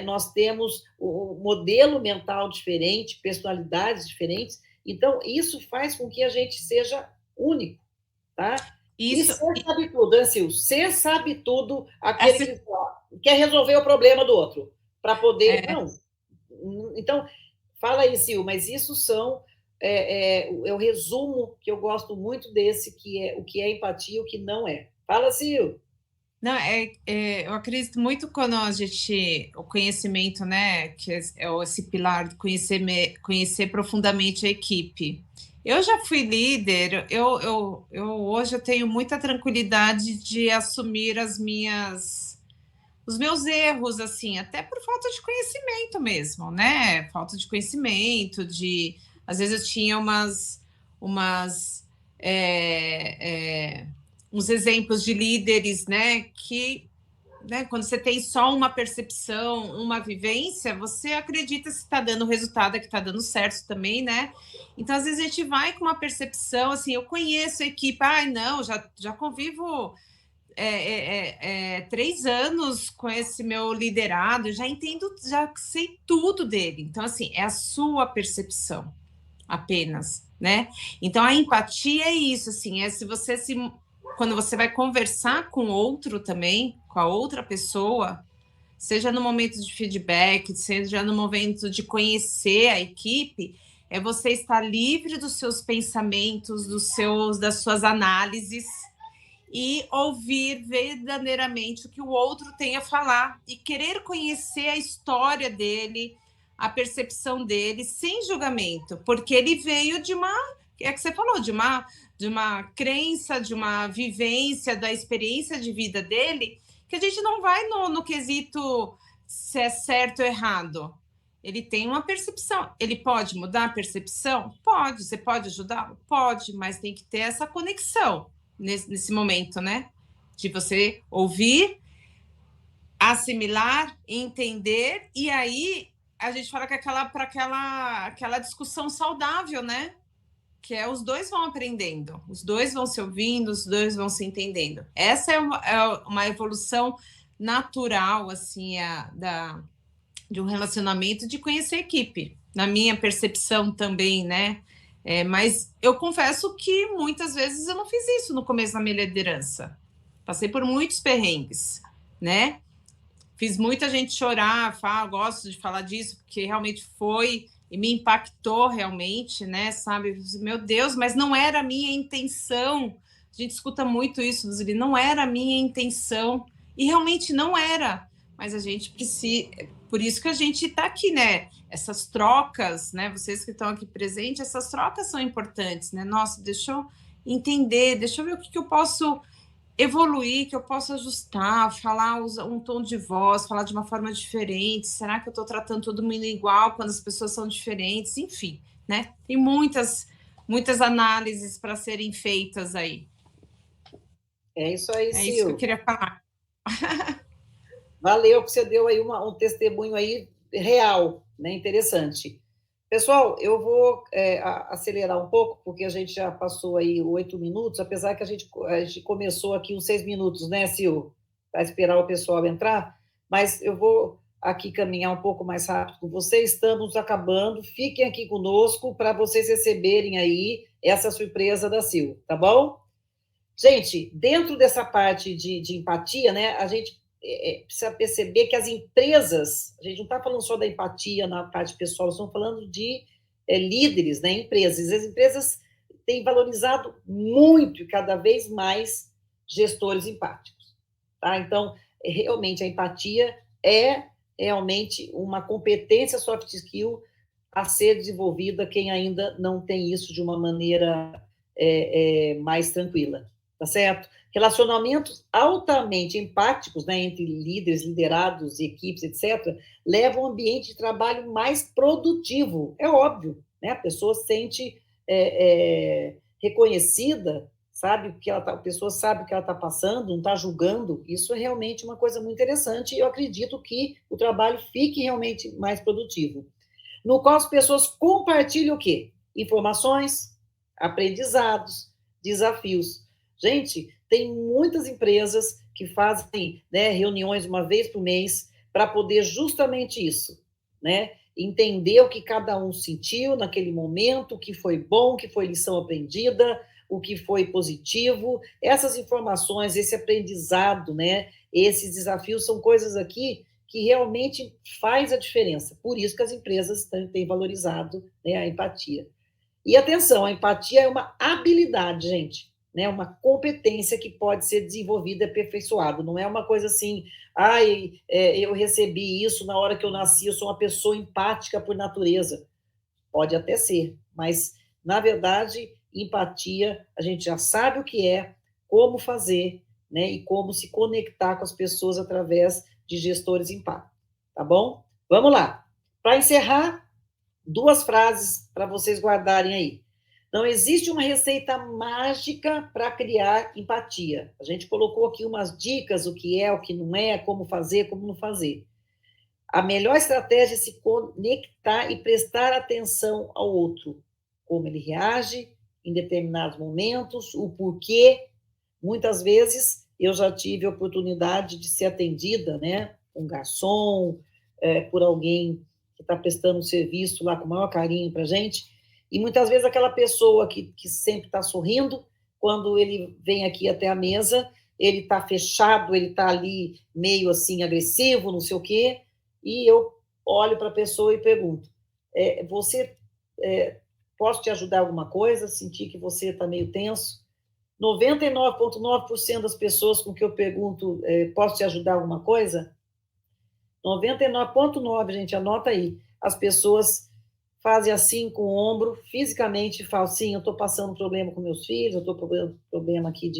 nós temos o modelo mental diferente, personalidades diferentes. Então, isso faz com que a gente seja único, tá? Isso. E ser sabe tudo, né, Sil? Ser sabe tudo, aquele que quer resolver o problema do outro, para poder... Não. Então, fala aí, Sil, mas isso são... é o resumo que eu gosto muito desse, que é o que é empatia e o que não é. Fala, Sil. Não, eu acredito muito quando a gente, o conhecimento, né, que é esse pilar de conhecer profundamente a equipe. Eu já fui líder, hoje eu tenho muita tranquilidade de assumir os meus erros, assim, até por falta de conhecimento mesmo, né? Falta de conhecimento, às vezes eu tinha uns exemplos de líderes, né, que, né, quando você tem só uma percepção, uma vivência, você acredita se está dando resultado, que está dando certo também, né? Então, às vezes a gente vai com uma percepção, assim, eu conheço a equipe, não, já convivo 3 anos com esse meu liderado, já entendo, já sei tudo dele. Então, assim, é a sua percepção apenas, né? Então, a empatia é isso, assim, se você quando você vai conversar com outro também, com a outra pessoa, seja no momento de feedback, seja no momento de conhecer a equipe, é você estar livre dos seus pensamentos, das suas análises e ouvir verdadeiramente o que o outro tem a falar e querer conhecer a história dele, a percepção dele, sem julgamento, porque ele veio de que você falou, de uma crença, de uma vivência, da experiência de vida dele, que a gente não vai no quesito se é certo ou errado. Ele tem uma percepção. Ele pode mudar a percepção? Pode. Você pode ajudá-lo? Pode, mas tem que ter essa conexão nesse momento, né? De você ouvir, assimilar, entender, e aí a gente fala que aquela discussão saudável, né? Que os dois vão aprendendo, os dois vão se ouvindo, os dois vão se entendendo. Essa é uma evolução natural, assim, de um relacionamento, de conhecer a equipe, na minha percepção também, né? Mas eu confesso que muitas vezes eu não fiz isso no começo da minha liderança. Passei por muitos perrengues, né? Fiz muita gente chorar, gosto de falar disso, porque realmente foi e me impactou realmente, né? Sabe? Meu Deus, mas não era a minha intenção. A gente escuta muito isso, não era a minha intenção. E realmente não era. Mas a gente precisa... Por isso que a gente está aqui, né? Essas trocas, né? Vocês que estão aqui presentes, essas trocas são importantes, né? Nossa, deixa eu entender, deixa eu ver o que eu posso evoluir, que eu posso ajustar, falar um tom de voz, falar de uma forma diferente. Será que eu estou tratando todo mundo igual quando as pessoas são diferentes? Enfim, né? Tem muitas análises para serem feitas aí. É isso aí, Sil. É isso que eu queria falar. Valeu, que você deu aí um testemunho aí real, né? Interessante. Pessoal, eu vou acelerar um pouco, porque a gente já passou aí 8 minutos, apesar que a gente começou aqui uns 6 minutos, né, Sil? Para esperar o pessoal entrar, mas eu vou aqui caminhar um pouco mais rápido com vocês, estamos acabando, fiquem aqui conosco para vocês receberem aí essa surpresa da Sil, tá bom? Gente, dentro dessa parte de empatia, né, a gente precisa perceber que as empresas, a gente não está falando só da empatia na parte pessoal, nós estamos falando de líderes, né, empresas. As empresas têm valorizado muito e cada vez mais gestores empáticos. Tá? Então, realmente a empatia é realmente uma competência soft skill a ser desenvolvida quem ainda não tem isso de uma maneira mais tranquila, tá certo? Relacionamentos altamente empáticos, né, entre líderes, liderados, equipes, etc., levam um ambiente de trabalho mais produtivo, é óbvio, né? A pessoa se sente reconhecida, sabe o que ela tá, a pessoa sabe o que ela está passando, não está julgando. Isso é realmente uma coisa muito interessante e eu acredito que o trabalho fique realmente mais produtivo. No qual as pessoas compartilham o quê? Informações, aprendizados, desafios. Gente, tem muitas empresas que fazem, né, reuniões uma vez por mês para poder justamente isso, né? Entender o que cada um sentiu naquele momento, o que foi bom, o que foi lição aprendida, o que foi positivo. Essas informações, esse aprendizado, né? Esses desafios são coisas aqui que realmente faz a diferença. Por isso que as empresas têm valorizado, né, a empatia. E atenção, a empatia é uma habilidade, gente, né, uma competência que pode ser desenvolvida e aperfeiçoada. Não é uma coisa assim, eu recebi isso na hora que eu nasci, eu sou uma pessoa empática por natureza. Pode até ser, mas, na verdade, empatia, a gente já sabe o que é, como fazer, né, e como se conectar com as pessoas através de gestores empáticos, tá bom? Vamos lá. Para encerrar, 2 frases para vocês guardarem aí. Não existe uma receita mágica para criar empatia. A gente colocou aqui umas dicas, o que é, o que não é, como fazer, como não fazer. A melhor estratégia é se conectar e prestar atenção ao outro, como ele reage em determinados momentos, o porquê. Muitas vezes eu já tive a oportunidade de ser atendida, né, um garçom, por alguém que está prestando um serviço lá com o maior carinho para a gente, e muitas vezes aquela pessoa que sempre está sorrindo, quando ele vem aqui até a mesa, ele está fechado, ele está ali meio assim agressivo, não sei o quê, e eu olho para a pessoa e pergunto, você, posso te ajudar alguma coisa? Senti que você está meio tenso. 99,9% das pessoas com que eu pergunto, posso te ajudar alguma coisa? 99,9%, gente, anota aí. As pessoas fazem assim com o ombro, fisicamente, falam, sim, eu estou passando problema com meus filhos, eu estou com problema aqui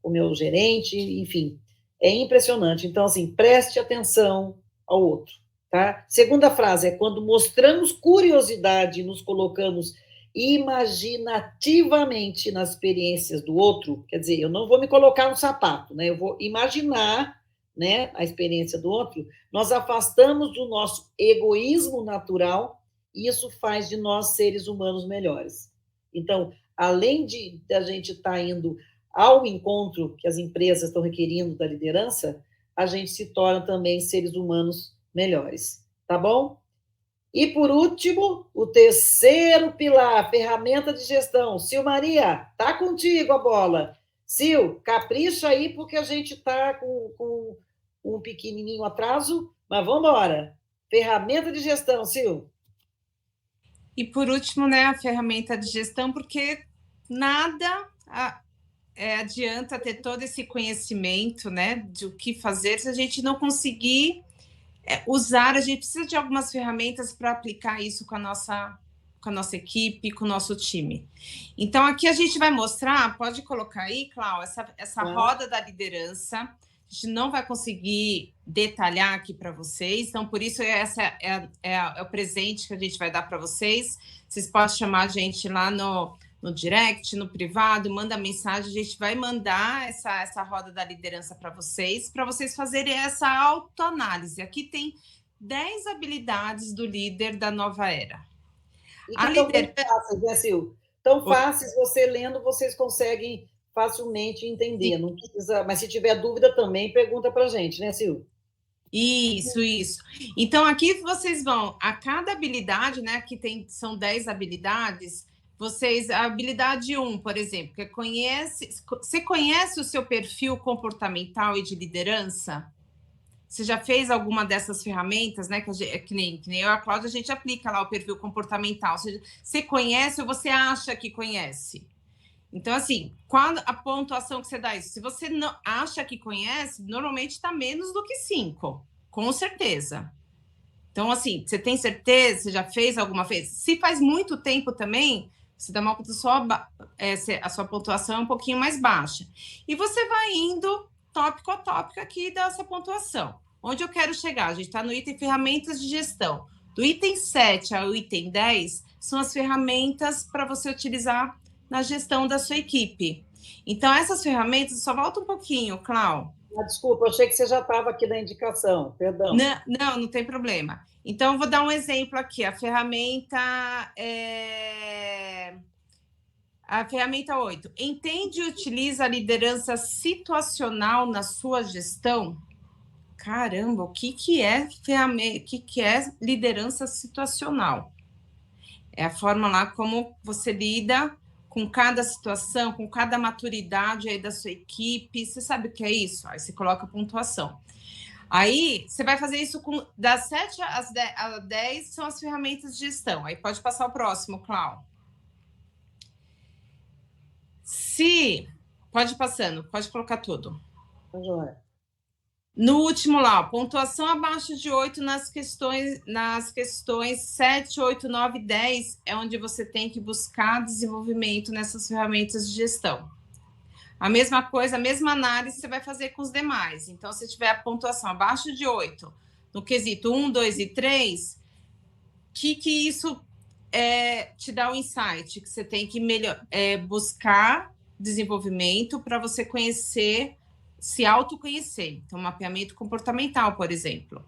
com o meu gerente, enfim. É impressionante. Então, assim, preste atenção ao outro, tá? Segunda frase é quando mostramos curiosidade, nos colocamos imaginativamente nas experiências do outro, quer dizer, eu não vou me colocar no sapato, né? Eu vou imaginar, né, a experiência do outro, nós afastamos do nosso egoísmo natural e isso faz de nós seres humanos melhores. Então, além de a gente estar indo ao encontro que as empresas estão requerindo da liderança, a gente se torna também seres humanos melhores, tá bom? E, por último, o terceiro pilar, ferramenta de gestão. Sil Maria, tá contigo a bola. Sil, capricha aí, porque a gente está com um pequenininho atraso, mas vamos embora. Ferramenta de gestão, Sil. E, por último, né, a ferramenta de gestão, porque nada adianta ter todo esse conhecimento, né, de o que fazer se a gente não conseguir usar. A gente precisa de algumas ferramentas para aplicar isso com a nossa equipe, com o nosso time. Então, aqui a gente vai mostrar, pode colocar aí, Clau, essa roda da liderança. A gente não vai conseguir detalhar aqui para vocês, então, por isso, essa é o presente que a gente vai dar para vocês. Vocês podem chamar a gente lá no direct, no privado, manda mensagem, a gente vai mandar essa roda da liderança para vocês fazerem essa autoanálise. Aqui tem 10 habilidades do líder da nova era. E que são tão fáceis, né, Sil? Tão fáceis, você lendo, vocês conseguem facilmente entender. Não precisa, mas se tiver dúvida também, pergunta para a gente, né, Sil? Isso. Então, aqui vocês vão, a cada habilidade, né, aqui são 10 habilidades, a habilidade 1, por exemplo, você conhece o seu perfil comportamental e de liderança? Você já fez alguma dessas ferramentas, né? Que nem eu e a Cláudia, a gente aplica lá o perfil comportamental. Você conhece ou você acha que conhece? Então, assim, qual a pontuação que você dá isso? Se você não acha que conhece, normalmente está menos do que 5, com certeza. Então, assim, você tem certeza? Você já fez alguma vez? Se faz muito tempo também, você dá uma pontuação, a sua pontuação é um pouquinho mais baixa. E você vai indo tópico a tópico aqui dessa pontuação. Onde eu quero chegar? A gente está no item ferramentas de gestão. Do item 7 ao item 10 são as ferramentas para você utilizar na gestão da sua equipe. Então, essas ferramentas, só volta um pouquinho, Clau. Desculpa, eu achei que você já estava aqui na indicação, perdão. Não tem problema. Então, eu vou dar um exemplo aqui. A ferramenta 8. Entende e utiliza a liderança situacional na sua gestão? Caramba, o que é liderança situacional? É a forma lá como você lida com cada situação, com cada maturidade aí da sua equipe. Você sabe o que é isso? Aí você coloca a pontuação. Aí, você vai fazer isso das 7 às 10, são as ferramentas de gestão. Aí pode passar o próximo, Clau. Pode ir passando, pode colocar tudo. No último lá, pontuação abaixo de 8 nas questões 7, 8, 9, 10 é onde você tem que buscar desenvolvimento nessas ferramentas de gestão. A mesma coisa, a mesma análise você vai fazer com os demais. Então, se tiver a pontuação abaixo de 8, no quesito 1, 2 e 3, que isso te dá um insight? Que você tem que buscar desenvolvimento para você conhecer, se autoconhecer. Então, mapeamento comportamental, por exemplo.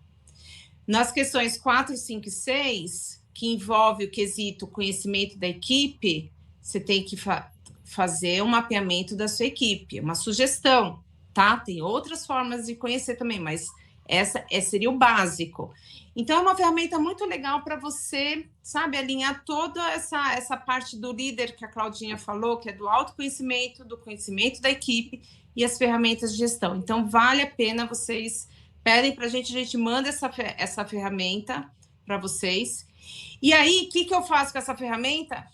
Nas questões 4, 5 e 6, que envolve o quesito conhecimento da equipe, você tem que fazer um mapeamento da sua equipe, uma sugestão, tá? Tem outras formas de conhecer também, mas essa seria o básico. Então, é uma ferramenta muito legal para você, sabe, alinhar toda essa parte do líder que a Claudinha falou, que é do autoconhecimento, do conhecimento da equipe e as ferramentas de gestão. Então, vale a pena, vocês pedem para a gente manda essa ferramenta para vocês. E aí, o que eu faço com essa ferramenta?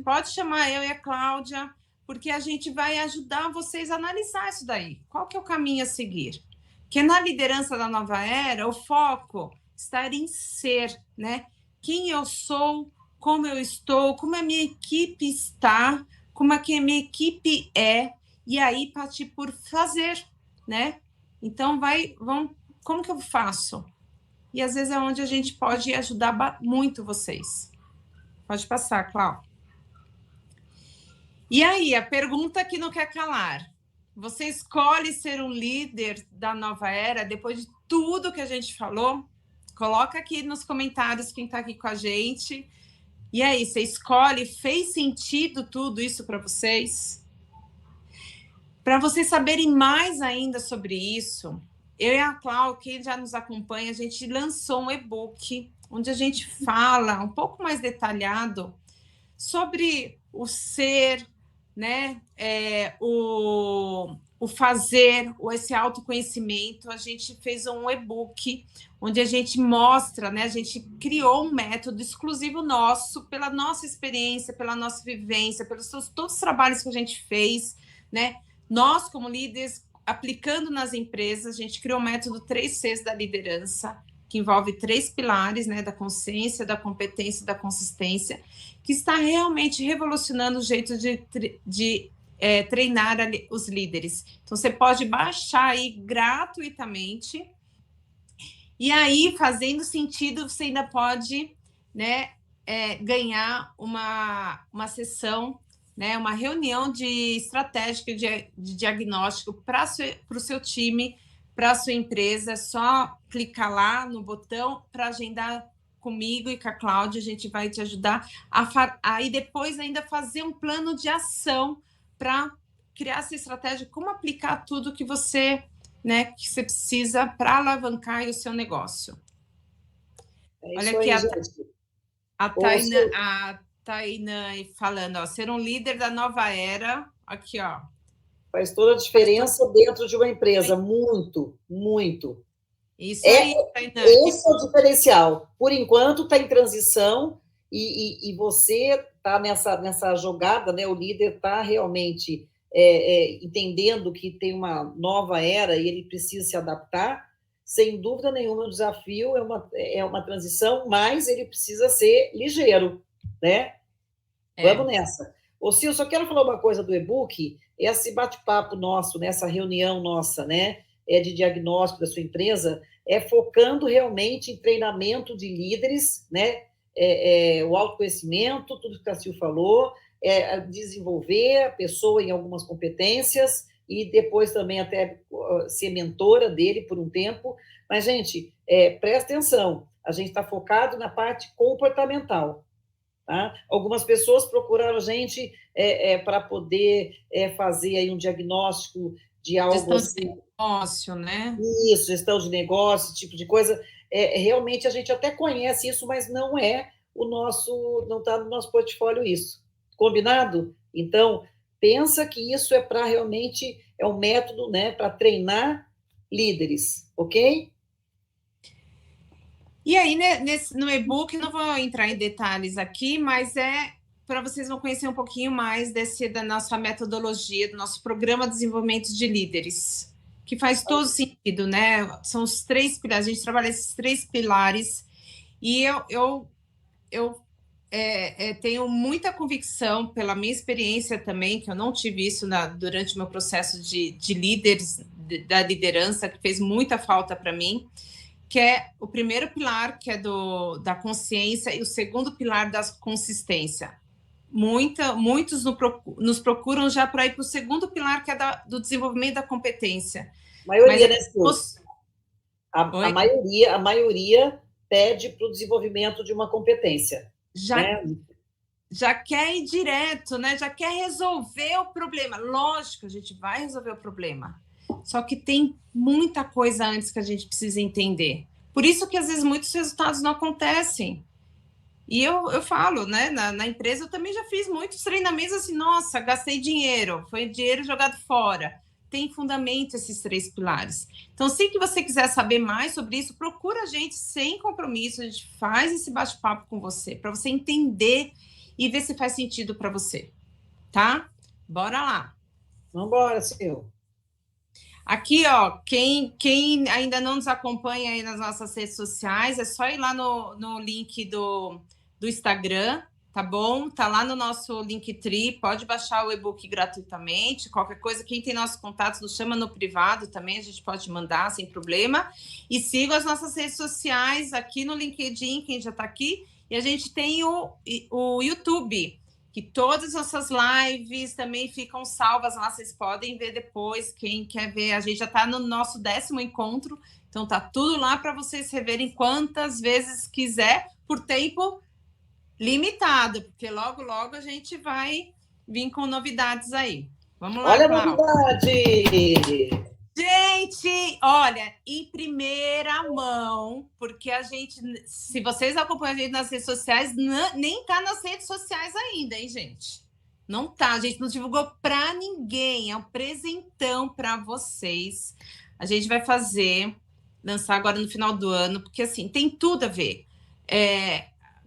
Pode chamar eu e a Cláudia, porque a gente vai ajudar vocês a analisar isso daí. Qual que é o caminho a seguir? Porque na liderança da nova era, o foco está em ser, né? Quem eu sou, como eu estou, como a minha equipe está, como a minha equipe é, e aí partir por fazer, né? Então, como que eu faço? E às vezes é onde a gente pode ajudar muito vocês. Pode passar, Cláudia. E aí, a pergunta que não quer calar. Você escolhe ser um líder da nova era depois de tudo que a gente falou? Coloca aqui nos comentários quem está aqui com a gente. E aí, você escolhe? Fez sentido tudo isso para vocês? Para vocês saberem mais ainda sobre isso, eu e a Cláudia, quem já nos acompanha, a gente lançou um e-book onde a gente fala um pouco mais detalhado sobre o ser, né? O fazer, esse autoconhecimento. A gente fez um e-book onde a gente mostra, né? A gente criou um método exclusivo nosso, pela nossa experiência, pela nossa vivência, pelos todos os trabalhos que a gente fez, né? Nós, como líderes, aplicando nas empresas, a gente criou o método 3Cs da liderança, que envolve 3 pilares, né, da consciência, da competência e da consistência, que está realmente revolucionando o jeito de treinar os líderes. Então, você pode baixar aí gratuitamente, e aí, fazendo sentido, você ainda pode, né, ganhar uma sessão, né, uma reunião estratégica de diagnóstico para o seu time, para a sua empresa. É só clicar lá no botão para agendar comigo e com a Cláudia. A gente vai te ajudar aí depois ainda fazer um plano de ação para criar essa estratégia, como aplicar tudo que você, né, que você precisa para alavancar o seu negócio. Olha aqui a Tainá falando, ó, ser um líder da nova era, aqui, ó. Faz toda a diferença dentro de uma empresa, muito, muito. Isso aí, Tainá. Esse é o diferencial. Por enquanto, está em transição e você está nessa jogada, né? O líder está realmente entendendo que tem uma nova era e ele precisa se adaptar. Sem dúvida nenhuma, o desafio é uma transição, mas ele precisa ser ligeiro, né? Vamos nessa. Ô, Sil, só quero falar uma coisa do e-book, esse bate-papo nosso, nessa reunião nossa, né, de diagnóstico da sua empresa, focando realmente em treinamento de líderes, né, o autoconhecimento, tudo que a Sil falou, desenvolver a pessoa em algumas competências e depois também até ser mentora dele por um tempo. Mas, gente, presta atenção, a gente está focado na parte comportamental. Tá? Algumas pessoas procuraram a gente para poder fazer aí um diagnóstico de algo gestão assim. De negócio, né? Isso, gestão de negócio, esse tipo de coisa. Realmente a gente até conhece isso, mas não está no nosso portfólio isso. Combinado? Então, pensa que isso realmente um método, né, para treinar líderes, ok? E aí, no e-book, não vou entrar em detalhes aqui, mas para vocês vão conhecer um pouquinho mais da nossa metodologia, do nosso programa de desenvolvimento de líderes, que faz todo sentido, né? São os 3 pilares, a gente trabalha esses 3 pilares, e eu tenho muita convicção, pela minha experiência também, que eu não tive isso durante o meu processo de líderes, da liderança, que fez muita falta para mim, que é o primeiro pilar, que é da consciência, e o segundo pilar da consistência. Muitos nos procuram já para ir para o segundo pilar, que é do desenvolvimento da competência. A maioria, né, a maioria pede para o desenvolvimento de uma competência. Já quer ir direto, né? Já quer resolver o problema. Lógico, a gente vai resolver o problema. Só que tem muita coisa antes que a gente precisa entender. Por isso que, às vezes, muitos resultados não acontecem. E eu falo, né? Na empresa, eu também já fiz muitos treinamentos assim, nossa, gastei dinheiro, foi dinheiro jogado fora. Tem fundamento esses 3 pilares. Então, se que você quiser saber mais sobre isso, procura a gente sem compromisso, a gente faz esse bate-papo com você, para você entender e ver se faz sentido para você. Tá? Bora lá. Vamos embora, Sil. Aqui, ó, quem ainda não nos acompanha aí nas nossas redes sociais, é só ir lá no link do Instagram, tá bom? Tá lá no nosso Linktree, pode baixar o e-book gratuitamente, qualquer coisa, quem tem nossos contatos nos chama no privado também, a gente pode mandar sem problema. E siga as nossas redes sociais aqui no LinkedIn, quem já tá aqui, e a gente tem o YouTube, que todas as nossas lives também ficam salvas lá, vocês podem ver depois, quem quer ver, a gente já está no nosso 10º encontro, então tá tudo lá para vocês reverem quantas vezes quiser, por tempo limitado, porque logo, logo a gente vai vir com novidades aí. Vamos lá, olha Cláudia. A novidade! Gente, olha, em primeira mão, porque a gente, se vocês acompanham a gente nas redes sociais, nem tá nas redes sociais ainda, hein, gente? Não tá, a gente não divulgou para ninguém, é um presentão para vocês. A gente vai lançar agora no final do ano, porque assim, tem tudo a ver.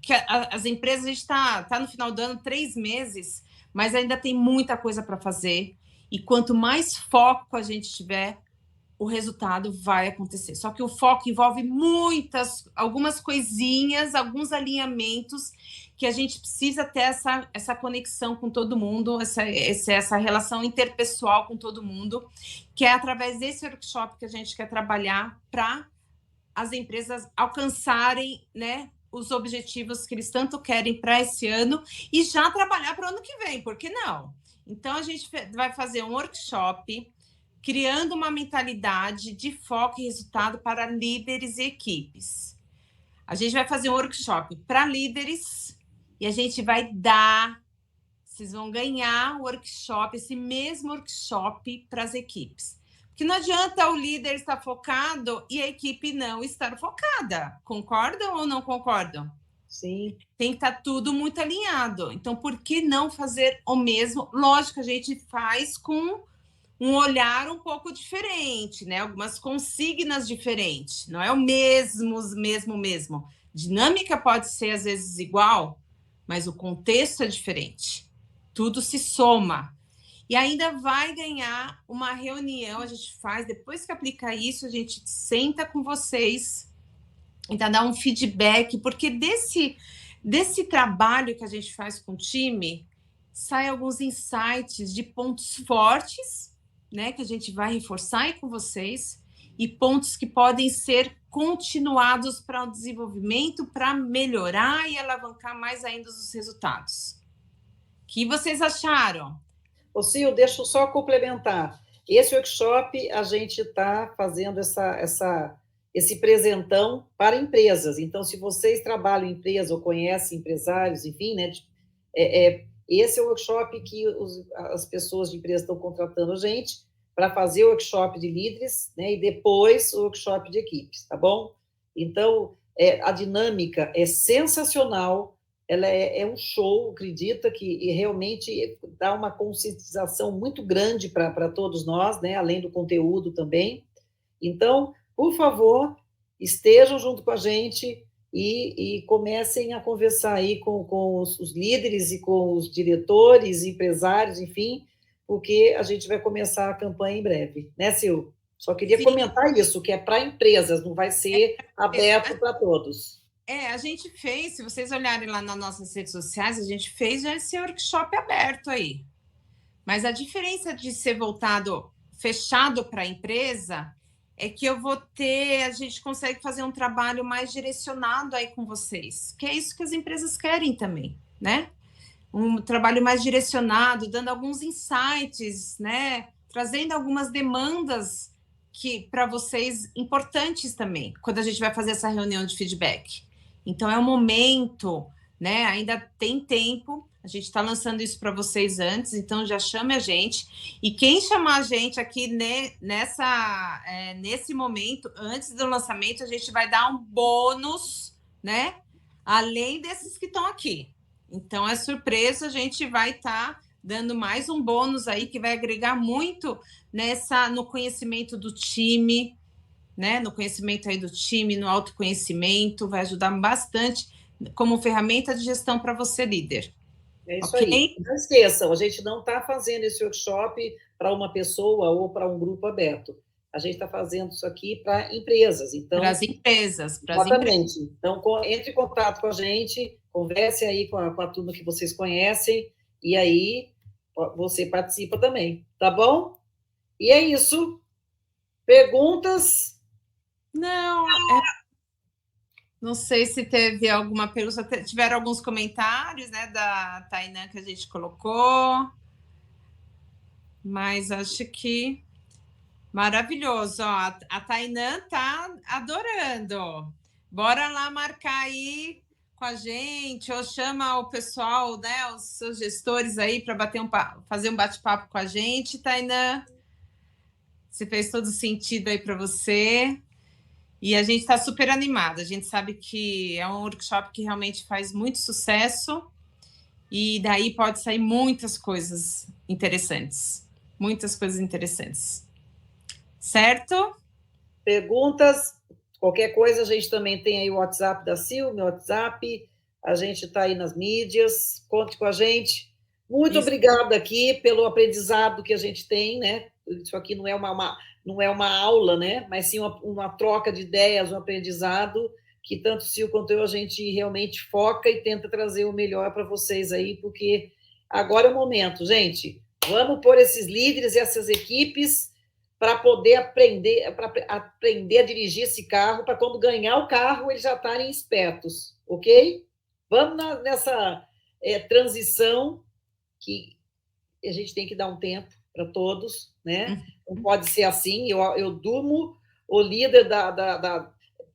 Que as empresas, a gente tá no final do ano, 3 meses, mas ainda tem muita coisa para fazer. E quanto mais foco a gente tiver, o resultado vai acontecer. Só que o foco envolve algumas coisinhas, alguns alinhamentos que a gente precisa ter essa conexão com todo mundo, essa relação interpessoal com todo mundo, que é através desse workshop que a gente quer trabalhar para as empresas alcançarem, né, os objetivos que eles tanto querem para esse ano e já trabalhar para o ano que vem, por que não? Então, a gente vai fazer um workshop criando uma mentalidade de foco e resultado para líderes e equipes. A gente vai fazer um workshop para líderes e a gente vai vocês vão ganhar o workshop, esse mesmo workshop para as equipes. Porque não adianta o líder estar focado e a equipe não estar focada. Concordam ou não concordam? Sim. Tem que estar tudo muito alinhado. Então, por que não fazer o mesmo? Lógico, a gente faz com um olhar um pouco diferente, né? Algumas consignas diferentes. Não é o mesmo. Dinâmica pode ser, às vezes, igual, mas o contexto é diferente. Tudo se soma. E ainda vai ganhar uma reunião, a gente faz, depois que aplicar isso, a gente senta com vocês e dá um feedback, porque desse trabalho que a gente faz com o time, saem alguns insights de pontos fortes, né, que a gente vai reforçar aí com vocês, e pontos que podem ser continuados para o desenvolvimento, para melhorar e alavancar mais ainda os resultados. O que vocês acharam? Ô, Sil, deixa eu só complementar. Esse workshop, a gente está fazendo esse presentão para empresas. Então, se vocês trabalham em empresa ou conhecem empresários, enfim, né, esse é o workshop que as pessoas de empresa estão contratando a gente para fazer o workshop de líderes, né, e depois o workshop de equipes, tá bom? Então, a dinâmica é sensacional, ela é um show, acredita que realmente dá uma conscientização muito grande para todos nós, né, além do conteúdo também. Então, por favor, estejam junto com a gente e comecem a conversar aí com os líderes e com os diretores, empresários, enfim, porque a gente vai começar a campanha em breve, né, Sil? Só queria comentar isso, que é para empresas, não vai ser aberto para todos. A gente fez, se vocês olharem lá nas nossas redes sociais, a gente fez já esse workshop aberto aí. Mas a diferença de ser fechado para a empresa, é que a gente consegue fazer um trabalho mais direcionado aí com vocês, que é isso que as empresas querem também, né? Um trabalho mais direcionado, dando alguns insights, né? Trazendo algumas demandas para vocês importantes também, quando a gente vai fazer essa reunião de feedback. Então, é um momento, né? Ainda tem tempo, a gente está lançando isso para vocês antes, então já chame a gente. E quem chamar a gente aqui nesse momento, antes do lançamento, a gente vai dar um bônus, né? Além desses que estão aqui. Então, é surpresa, a gente vai estar dando mais um bônus aí, que vai agregar muito no conhecimento do time, né? No conhecimento aí do time, no autoconhecimento, vai ajudar bastante como ferramenta de gestão para você, líder. É isso aí. Não esqueçam, a gente não está fazendo esse workshop para uma pessoa ou para um grupo aberto. A gente está fazendo isso aqui para empresas. Então, para as empresas. Exatamente. Então, entre em contato com a gente, converse aí com a turma que vocês conhecem, e aí você participa também, tá bom? E é isso. Perguntas? Não sei se teve alguma pergunta, tiveram alguns comentários, né, da Tainã que a gente colocou, mas acho que maravilhoso, ó, a Tainã tá adorando. Bora lá marcar aí com a gente, ou chama o pessoal, né, os seus gestores aí para fazer um bate-papo com a gente, Tainã. Se fez todo sentido aí para você. E a gente está super animada. A gente sabe que é um workshop que realmente faz muito sucesso e daí pode sair muitas coisas interessantes. Muitas coisas interessantes. Certo? Perguntas? Qualquer coisa, a gente também tem aí o WhatsApp da Sil, meu WhatsApp. A gente está aí nas mídias. Conte com a gente. Muito obrigada aqui pelo aprendizado que a gente tem, né? Isso aqui não é uma aula, né? Mas sim uma troca de ideias, um aprendizado que tanto o Sil quanto eu, a gente realmente foca e tenta trazer o melhor para vocês aí, porque agora é o momento, gente. Vamos pôr esses líderes e essas equipes para poder aprender a dirigir esse carro, para quando ganhar o carro, eles já estarem espertos, ok? Vamos nessa transição que a gente tem que dar um tempo para todos, né? Não pode ser assim. Eu durmo o líder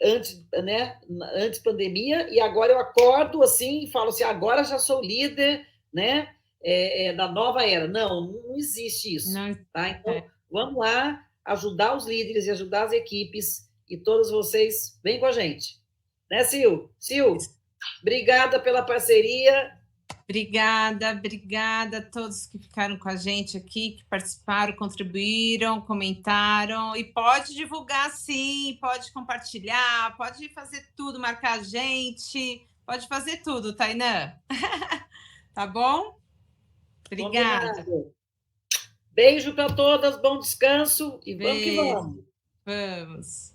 antes pandemia e agora eu acordo assim e falo assim, agora já sou líder, né? Da nova era. Não existe isso, tá? Então vamos lá ajudar os líderes e ajudar as equipes e todos vocês vêm com a gente, né, Sil? Sil, obrigada pela parceria. Obrigada a todos que ficaram com a gente aqui, que participaram, contribuíram, comentaram. E pode divulgar, sim, pode compartilhar, pode fazer tudo, marcar a gente, Pode fazer tudo, Tainã. Tá bom? Obrigada. Combinado. Beijo para todas, bom descanso e vamos que Beijo. vamos. Vamos.